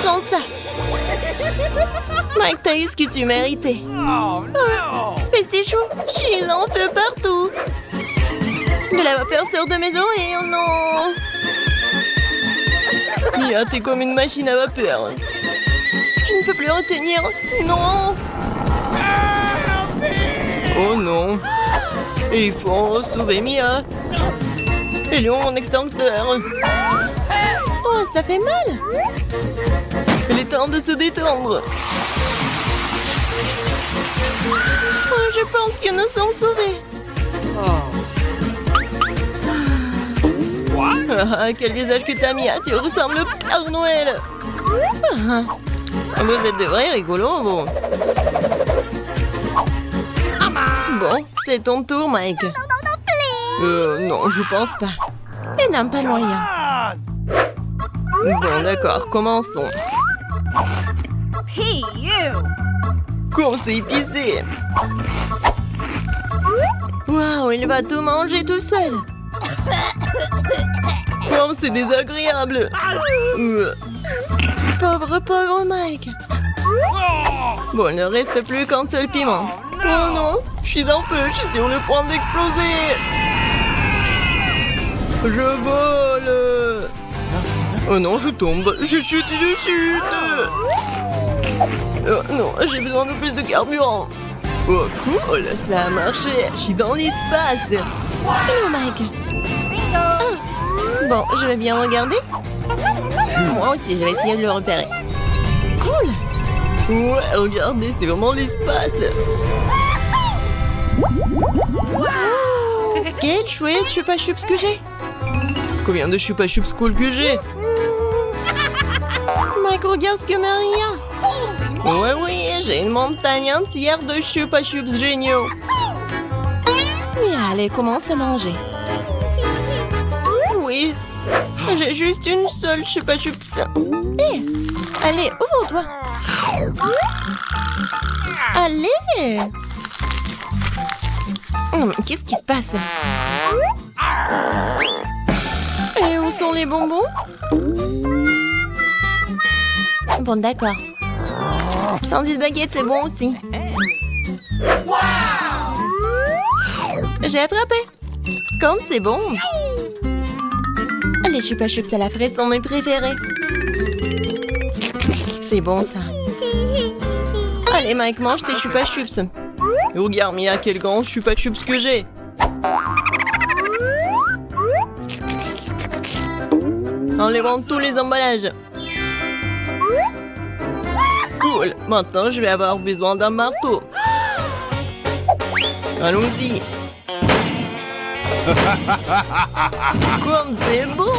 Prends ça. Mike, t'as eu ce que tu méritais. Oh, no! Fais c'est chou, je suis en feu partout. De la vapeur sort de mes oreilles, oh non. Mia, t'es comme une machine à vapeur. Je ne peux plus retenir. Non. Oh non. Et il faut sauver Mia. Et mon extincteur. Oh, ça fait mal. Il est temps de se détendre. Oh, je pense que nous sommes sauvés. Ah, quel visage que t'as, Mia. Tu ressembles au Père Noël. Ah, Vous êtes de vrais rigolos, vous. Bon, c'est ton tour, Mike. Non, je pense pas. il n'a pas moyen. Bon, d'accord, commençons. Hey, you! Comme c'est épicé. Waouh, il va tout manger tout seul. Comme c'est désagréable. Pauvre Mike. Bon, il ne reste plus qu'un seul piment. Oh non, je suis en feu, je suis sur le point d'exploser. Je vole. Oh non, je tombe, je chute. Oh non, j'ai besoin de plus de carburant. Oh cool, ça a marché, je suis dans l'espace. Hello, Mike. Ah. Bon, je vais bien regarder. Moi aussi, je vais essayer de le repérer. Cool. Ouais, regardez, c'est vraiment l'espace. Quel chouette chupa chups que j'ai. Combien de chupa chups cool que j'ai. Mike, regarde ce que Marie a. Ouais, oui, j'ai une montagne entière de chupa chups géniaux. Mais allez, commence à manger. Oui, j'ai juste une seule chupa chups. Hé, allez, ouvre-toi. Allez. Qu'est-ce qui se passe? Et où sont les bonbons? Bon, d'accord. Sandwich baguette, c'est bon aussi. J'ai attrapé. Comme c'est bon. Les chupa chups à la fraise sont mes préférés. C'est bon, ça. Allez, Mike, mange tes chupa chups. Regarde, Mia, quel grand chupa chups que j'ai. Enlevons tous les emballages. Cool, maintenant je vais avoir besoin d'un marteau. Allons-y. Comme c'est bon.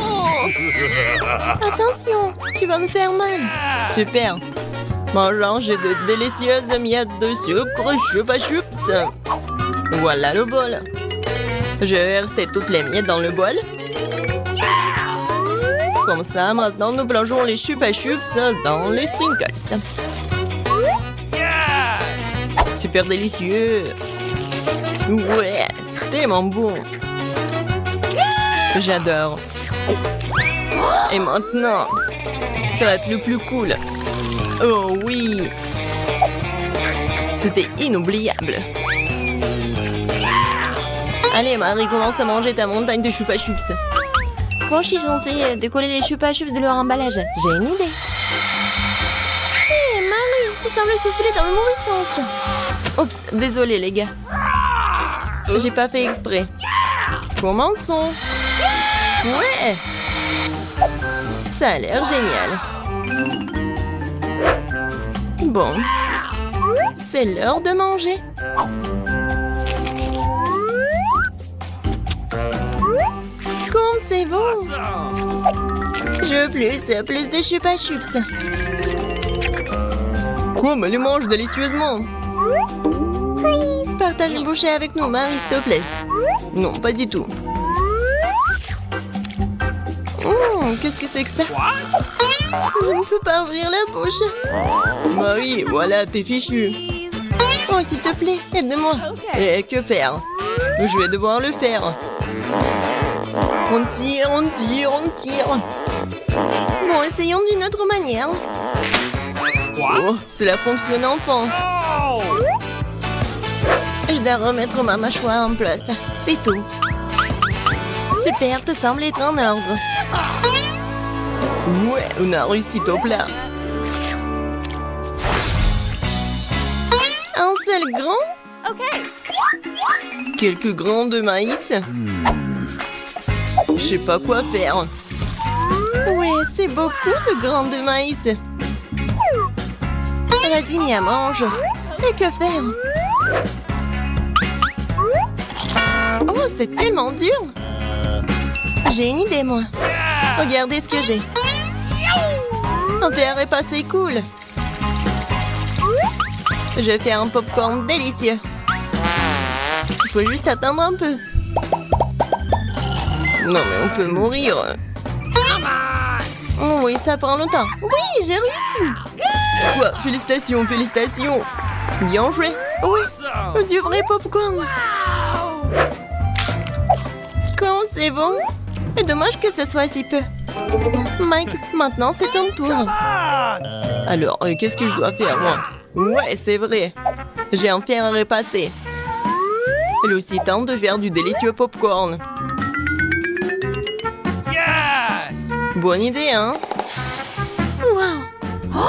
Attention, tu vas me faire mal. Super. Mangeant, j'ai de délicieuses miettes de sucre chupa chups. Voilà le bol. Je vais verser toutes les miettes dans le bol. Comme ça, maintenant, nous plongeons les chupa chups dans les sprinkles. Super délicieux. Ouais, tellement bon. J'adore. Et maintenant, ça va être le plus cool. Oh oui. C'était inoubliable. Allez, Marie, commence à manger ta montagne de chupa-chups. Comment je suis censée décoller les chupa-chups de leur emballage? J'ai une idée. Hé, Marie, tu sembles souffler dans le mauvais sens. Oups, désolé les gars. J'ai pas fait exprès. Commençons. Ouais. Ça a l'air génial. Bon. C'est l'heure de manger. Comme c'est bon. Je veux plus de chupa-chups. Quoi, mais les mange délicieusement. Partage une bouchée avec nous, Marie, s'il te plaît. Non, pas du tout. Qu'est-ce que c'est que ça? Je ne peux pas ouvrir la bouche. Marie, voilà, t'es fichu. Oh, s'il te plaît, aide-moi. Et que faire? Je vais devoir le faire. On tire, on tire, on tire. Bon, essayons d'une autre manière. Oh, cela fonctionne enfin. Je dois remettre ma mâchoire en place. C'est tout. Super, te semble être en ordre. Ouais, on a réussi au plat. Un seul grain? Ok. Quelques grains de maïs? Je sais pas quoi faire. Ouais, c'est beaucoup de grains de maïs. Vas-y, Mia, mange. Et que faire? Oh, c'est tellement dur. J'ai une idée, moi. Regardez ce que j'ai. Un verre est passé cool. Je vais faire un popcorn délicieux. Il faut juste attendre un peu. Non, mais on peut mourir. Oh, oui, ça prend longtemps. Oui, j'ai réussi. Quoi? Félicitations, félicitations. Bien joué. Oui, du vrai popcorn. Quand c'est bon. Et dommage que ce soit si peu. Mike, maintenant c'est ton tour. Alors, qu'est-ce que je dois faire, moi? Ouais, c'est vrai. J'ai un fer à repasser. Elle aussi tente de faire du délicieux popcorn. Bonne idée, hein? Wow! Oh,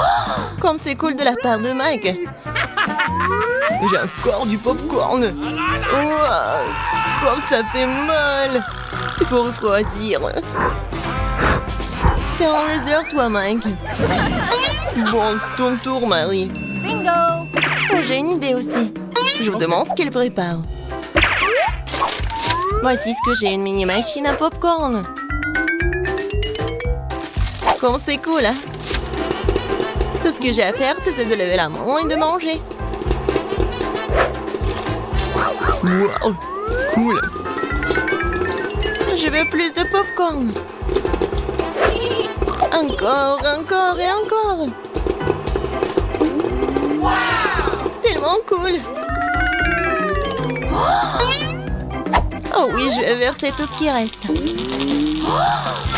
comme c'est cool de la part de Mike. J'ai encore du popcorn. Wow, comme ça fait mal. Il faut refroidir. T'es en réserve, toi, Mike. Bon, ton tour, Marie. Bingo! Oh, j'ai une idée aussi. Je vous demande ce qu'elle prépare. Voici ce que j'ai, une mini machine à popcorn. Comme c'est cool, hein? Tout ce que j'ai à faire, c'est de lever la main et de manger. Wow, cool. Je veux plus de popcorn. Encore, encore et encore. Wow! Tellement cool. Oh oui, je vais verser tout ce qui reste.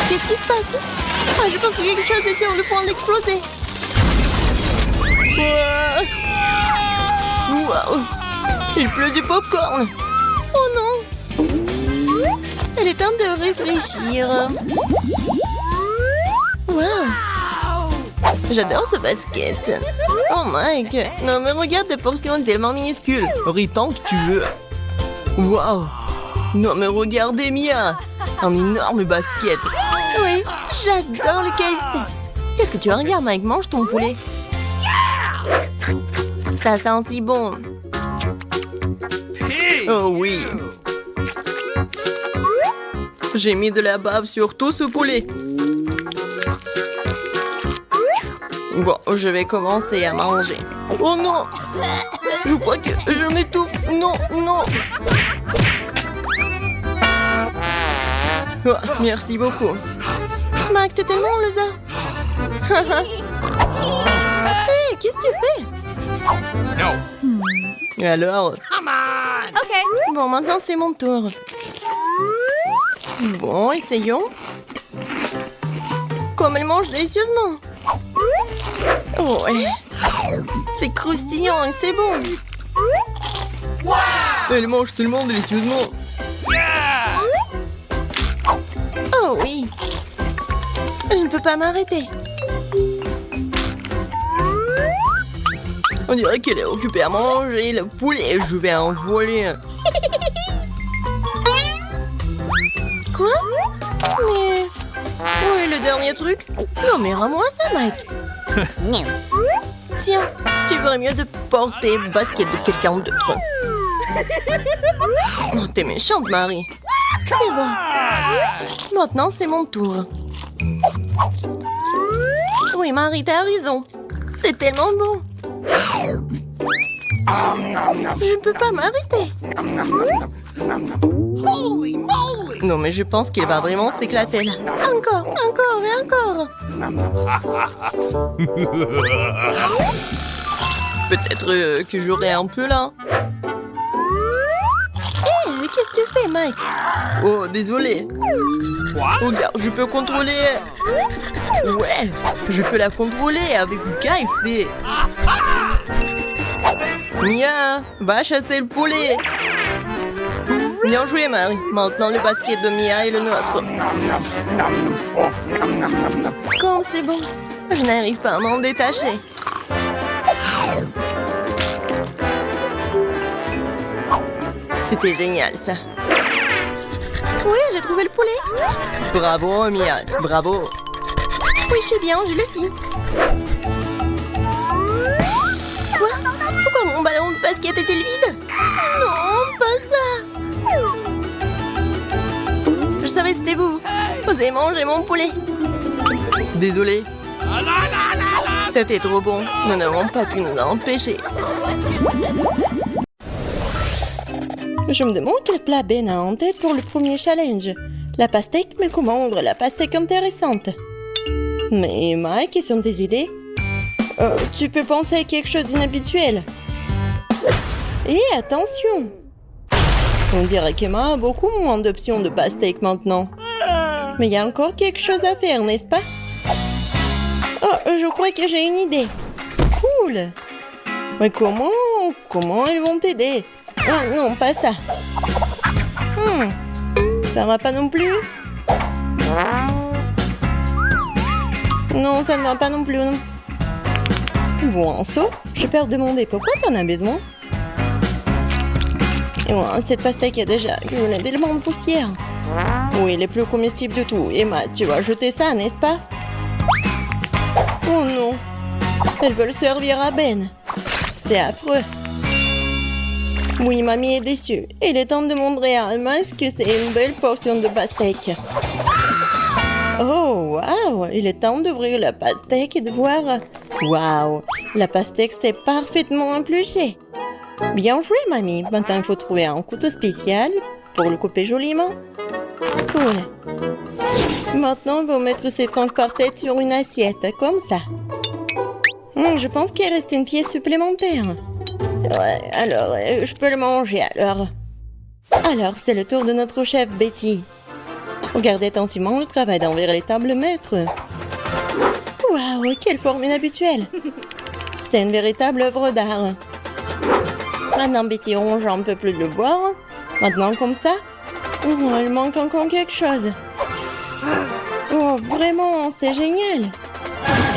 Qu'est-ce qui se passe? Ah, je pense que quelque chose est sur le point d'exploser. Wow! Il pleut du popcorn. Oh non! Elle est temps de réfléchir. Wow! J'adore ce basket. Oh Mike! Non mais regarde des portions tellement minuscules. Ris tant que tu veux. Wow! Non mais regardez Mia! Un énorme basket. Oui, j'adore le KFC. Qu'est-ce que tu regardes, Mike? Mange ton poulet. Ça sent si bon. Oh oui. J'ai mis de la bave sur tout ce poulet. Bon, je vais commencer à manger. Oh non! Je crois que je m'étouffe. Non, non. Oh, merci beaucoup. Mike, t'es tellement loser. Hey, qu'est-ce que tu fais? No. Alors? Come on. OK. Bon, maintenant c'est mon tour. Bon, essayons. Comme elle mange délicieusement. Oh, ouais. C'est croustillant et c'est bon. Elle mange tellement délicieusement. Oh oui. Je ne peux pas m'arrêter. On dirait qu'elle est occupée à manger le poulet. Je vais en voler. Quoi? Mais... où est le dernier truc? Non mais rends-moi ça, Mike. Tiens, tu ferais mieux de porter le basket de quelqu'un d'autre. Oh, t'es méchante, Marie. C'est bon. Maintenant, c'est mon tour. Oui, Marie, t'as raison. C'est tellement bon. Je ne peux pas m'arrêter. Non, mais je pense qu'il va vraiment s'éclater là. Encore, encore et encore. Peut-être que j'aurai un peu là. Hé, qu'est-ce que tu fais, Mike? Oh, désolé. Regarde, je peux contrôler. Ouais, je peux la contrôler avec du KFC. Mia, va chasser le poulet. Bien joué, Marie. Maintenant, le basket de Mia est le nôtre. Comme c'est bon. Je n'arrive pas à m'en détacher. C'était génial, ça. Oui, j'ai trouvé le poulet. Bravo, Mia. Bravo. Oui, je sais bien, je le sais. Quoi? Pourquoi mon ballon de basket est-il vide? Non, pas ça. Je savais que c'était vous. Vous avez mangé mon poulet. Désolé. C'était trop bon. Nous n'avons pas pu nous en empêcher. Je me demande quel plat Ben a en tête pour le premier challenge. La pastèque, mais comment rendre la pastèque intéressante? Mais Mike, quelles sont tes idées? Tu peux penser à quelque chose d'inhabituel. Et attention! On dirait qu'Emma a beaucoup moins d'options de pastèque maintenant. Mais il y a encore quelque chose à faire, n'est-ce pas? Oh, je crois que j'ai une idée. Cool! Mais comment ils vont t'aider? Ah non, pas ça. Ça va pas non plus? Non, ça ne va pas non plus. Bon, so, je peux demander pourquoi t'en as besoin? Et ouais, cette pastèque est déjà accumulé tellement de poussière. Oui, les plus comestibles de tout. Emma, tu vas jeter ça, n'est-ce pas? Oh non. Elles veulent servir à Ben. C'est affreux. Oui, mamie est déçue. Il est temps de montrer à Emma que c'est une belle portion de pastèque. Oh, waouh! Il est temps d'ouvrir la pastèque et de voir... Waouh! La pastèque s'est parfaitement épluchée. Bien joué, mamie. Maintenant, il faut trouver un couteau spécial pour le couper joliment. Cool. Maintenant, on va mettre ces tranches parfaites sur une assiette, comme ça. Je pense qu'il reste une pièce supplémentaire. Ouais, alors, je peux le manger, alors. Alors, c'est le tour de notre chef, Betty. Regardez attentivement le travail d'envers les tables maîtres. Waouh, quelle forme inhabituelle. C'est une véritable œuvre d'art. Maintenant, Betty ronge un peu plus le boire. Maintenant, comme ça. Oh, il manque encore quelque chose. Oh, vraiment, c'est génial.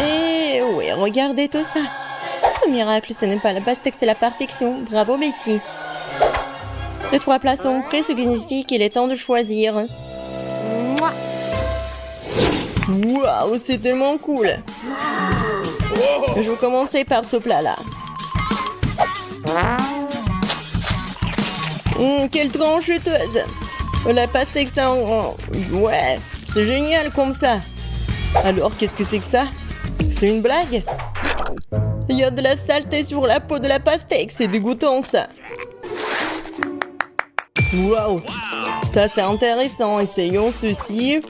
Et oui, regardez tout ça. C'est un miracle, ce n'est pas la pastèque, c'est la perfection. Bravo, Betty. Les 3 plats sont prêts, ce qui signifie qu'il est temps de choisir. Waouh, c'est tellement cool. Je vais commencer par ce plat-là. Quelle tranche juteuse. La pastèque, ça... Ouais, c'est génial comme ça. Alors, qu'est-ce que c'est que ça? C'est une blague? Il y a de la saleté sur la peau de la pastèque, c'est dégoûtant ça. Waouh, ça c'est intéressant, essayons ceci.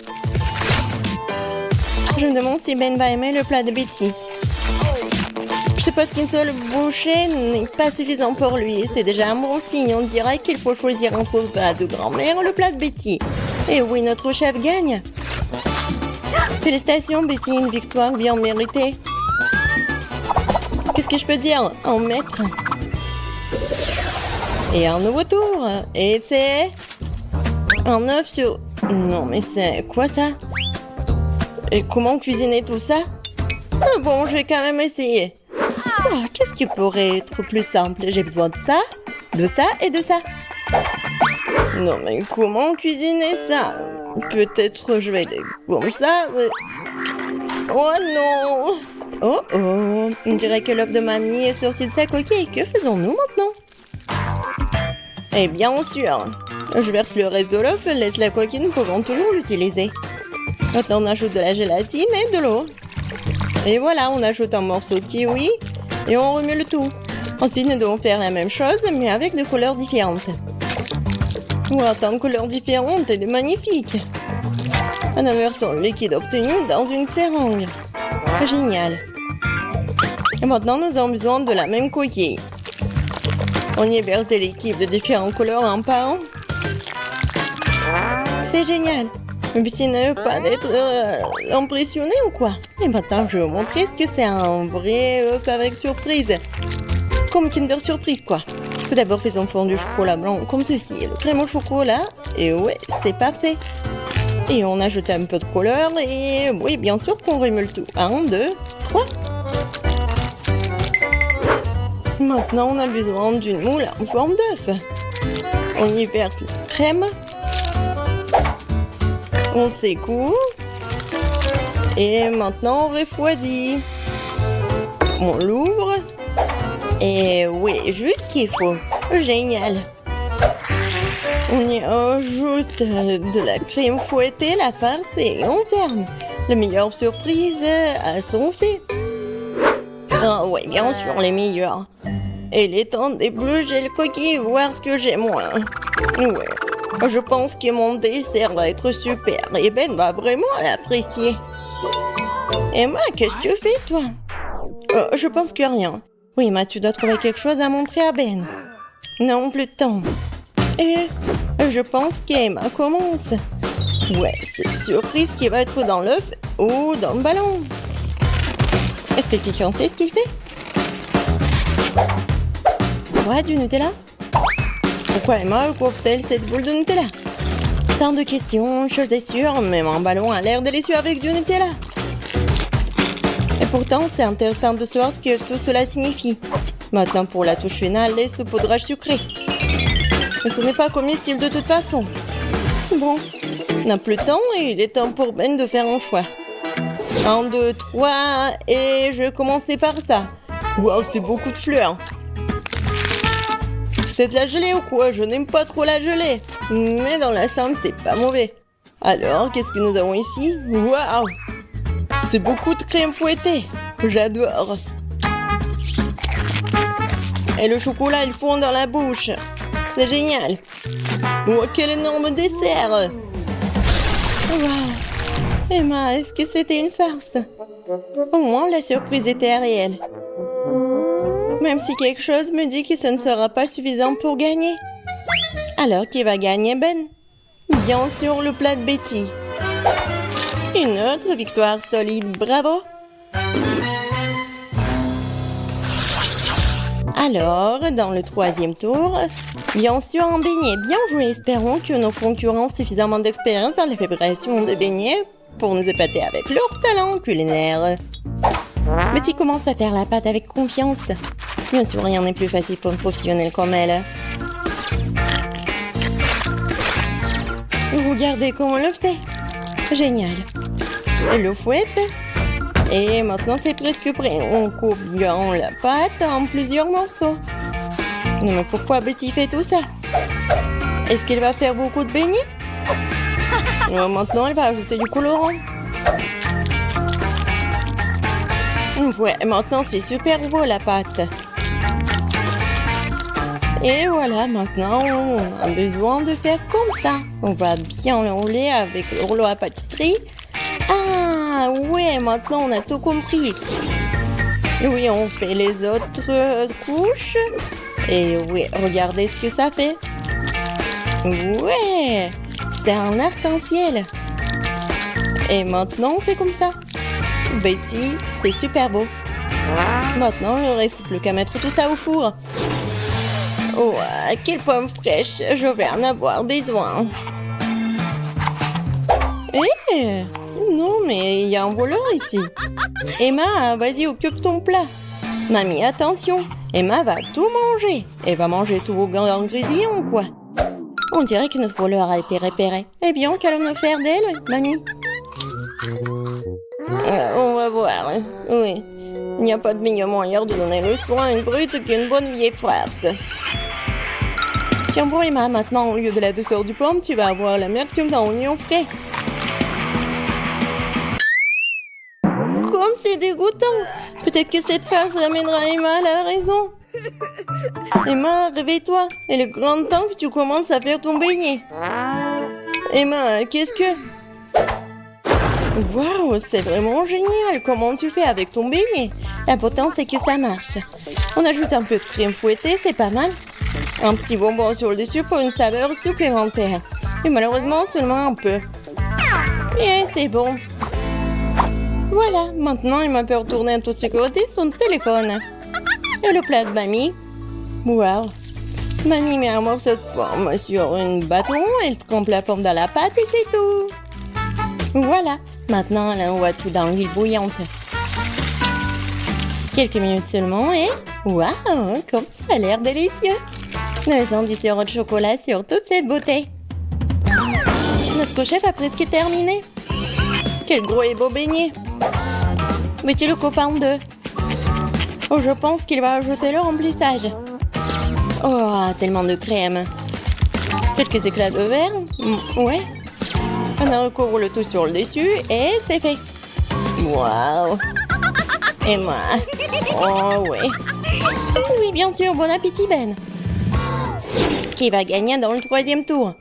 Je me demande si Ben va aimer le plat de Betty. Je suppose qu'une seule bouchée n'est pas suffisant pour lui. C'est déjà un bon signe. On dirait qu'il faut choisir entre le plat de grand-mère ou le plat de Betty. Et oui, notre chef gagne. Félicitations, Betty, une victoire bien méritée. Qu'est-ce que je peux dire? Un maître. Et un nouveau tour. Et c'est... un œuf sur Non, mais c'est quoi ça? Et comment cuisiner tout ça? Ah bon, je vais quand même essayer. Oh, qu'est-ce qui pourrait être plus simple? J'ai besoin de ça et de ça. Non, mais comment cuisiner ça? Peut-être je vais aller comme ça. Oh non! Oh oh! On dirait que l'œuf de mamie est sorti de sa coquille. Que faisons-nous maintenant? Eh bien sûr! Je verse le reste de l'œuf, laisse la coquille, nous pouvons toujours l'utiliser. Maintenant, on ajoute de la gélatine et de l'eau. Et voilà, on ajoute un morceau de kiwi et on remue le tout. Ensuite, nous devons faire la même chose, mais avec des couleurs différentes. Wow, tant de couleurs différentes, elle est magnifique. On inversion le liquide obtenu dans une seringue. Génial. Et maintenant, nous avons besoin de la même coquille. On y verse des liquides de différentes couleurs un par un. C'est génial. Le but n'est pas d'être impressionné ou quoi? Et maintenant, je vais vous montrer ce que c'est un vrai œuf avec surprise. Comme Kinder Surprise, quoi. Tout d'abord, faisons fondre du chocolat blanc comme ceci. Le crème au chocolat. Et ouais, c'est parfait. Et on ajoute un peu de couleur. Et oui, bien sûr qu'on remue le tout. 1, 2, 3. Maintenant, on a besoin d'une moule en forme d'œuf. On y verse la crème. On secoue. Et maintenant, on refroidit. On l'ouvre. Et oui, juste ce qu'il faut. Génial. On y ajoute de la crème fouettée, la farce et on ferme. La meilleure surprise à son fait. Ah oui, bien sûr, les meilleurs. Et il est temps d'éplucher le coquille, voir ce que j'ai moi. Ouais. Je pense que mon dessert va être super et Ben va vraiment l'apprécier. Et moi, qu'est-ce que tu fais, toi? Je pense que rien. Oui, mais tu dois trouver quelque chose à montrer à Ben. Non, plus de temps. Et je pense qu'Emma commence. Ouais, c'est une surprise qui va être dans l'œuf ou dans le ballon. Est-ce que quelqu'un sait ce qu'il fait? Quoi, du Nutella? Pourquoi Emma couvre-t-elle cette boule de Nutella? Tant de questions, chose est sûre, même un ballon a l'air délicieux avec du Nutella. Et pourtant, c'est intéressant de savoir ce que tout cela signifie. Maintenant, pour la touche finale, les saupoudrages sucrés. Mais ce n'est pas comestible de toute façon. Bon, on n'a plus de temps et il est temps pour Ben de faire un choix. 1, 2, 3, et je vais commencer par ça. Waouh, c'est beaucoup de fleurs. C'est de la gelée ou quoi? Je n'aime pas trop la gelée. Mais dans la somme, c'est pas mauvais. Alors, qu'est-ce que nous avons ici? Waouh! C'est beaucoup de crème fouettée. J'adore. Et le chocolat, il fond dans la bouche. C'est génial. Oh, quel énorme dessert! Waouh! Emma, est-ce que c'était une farce? Au moins, la surprise était réelle. Même si quelque chose me dit que ce ne sera pas suffisant pour gagner. Alors, qui va gagner, Ben? Bien sûr, le plat de Betty. Une autre victoire solide, bravo! Alors, dans le 3e tour, bien sûr un beignet. Bien joué, espérons que nos concurrents ont suffisamment d'expérience dans la fabrication de beignets pour nous épater avec leur talent culinaire. Betty commence à faire la pâte avec confiance. Bien sûr, rien n'est plus facile pour une professionnelle comme elle. Regardez comment on le fait. Génial. Elle le fouette. Et maintenant, c'est presque prêt. On coupe bien la pâte en plusieurs morceaux. Non, mais pourquoi Betty fait tout ça? Est-ce qu'elle va faire beaucoup de beignets? Maintenant, elle va ajouter du colorant. Ouais, maintenant, c'est super beau, la pâte. Et voilà, maintenant, on a besoin de faire comme ça. On va bien l'enrouler avec le rouleau à pâtisserie. Ah, ouais, maintenant, on a tout compris. Oui, on fait les autres couches. Et oui, regardez ce que ça fait. Ouais, c'est un arc-en-ciel. Et maintenant, on fait comme ça. Betty, c'est super beau. Maintenant, il ne reste plus qu'à mettre tout ça au four. Oh, quelle pomme fraîche, je vais en avoir besoin. Ouais. Non, mais il y a un voleur ici. Emma, vas-y, occupe ton plat. Mamie, attention. Emma va tout manger. Elle va manger tout vos ingrédients, quoi. On dirait que notre voleur a été repéré. Eh bien, qu'allons-nous faire d'elle, mamie? On va voir. Oui. Il n'y a pas de meilleur moyen de donner le soin à une brute qu'une bonne vieille farce. Tiens bon, Emma, maintenant, au lieu de la douceur du pomme, tu vas avoir l'amertume d'un oignon frais. Comme c'est dégoûtant. Peut-être que cette farce ramènera Emma à la raison. Emma, réveille-toi. Il est grand temps que tu commences à faire ton beignet. Emma, qu'est-ce que... Waouh, c'est vraiment génial. Comment tu fais avec ton beignet? L'important, c'est que ça marche. On ajoute un peu de crème fouettée, c'est pas mal. Un petit bonbon sur le dessus pour une saveur supplémentaire. Et malheureusement, seulement un peu. Et c'est bon. Voilà, maintenant, Emma peut retourner en toute sécurité son téléphone. Et le plat de mamie. Waouh. Mamie met un morceau de pomme sur un bâton, elle trempe la pomme dans la pâte et c'est tout. Voilà. Maintenant, elle envoie tout dans l'huile bouillante. Quelques minutes seulement et... Waouh, comme ça a l'air délicieux. Nous avons du sirop de chocolat sur toute cette beauté. Notre chef a presque terminé. Quel gros et beau beignet. Veux-tu le couper en deux? Oh, je pense qu'il va ajouter le remplissage. Oh, tellement de crème. Quelques éclats de verre. Ouais. On recouvre le tout sur le dessus et c'est fait. Waouh. Emma. Oh, ouais. Oui, bien sûr. Bon appétit, Ben. Qui va gagner dans le 3e tour?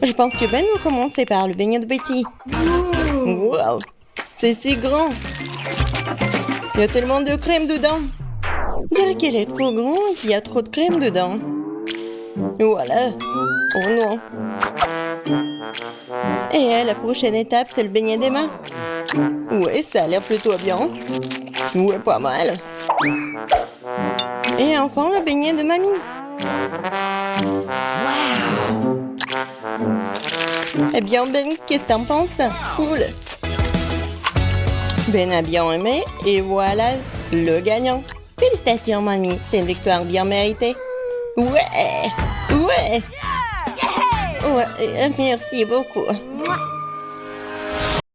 Je pense que Ben va commencer par le beignet de Betty. Waouh. C'est si grand. Il y a tellement de crème dedans. Je dirais qu'elle est trop grande et qu'il y a trop de crème dedans. Voilà. Oh non. Et la prochaine étape, c'est le beignet d'Emma. Ouais, ça a l'air plutôt bien. Ouais, pas mal. Et enfin, le beignet de mamie. Wow. Eh bien, Ben, qu'est-ce que t'en penses? Cool. Ben a bien aimé et voilà le gagnant. Félicitations, mamie. C'est une victoire bien méritée. Ouais. Ouais. Ouais, merci beaucoup.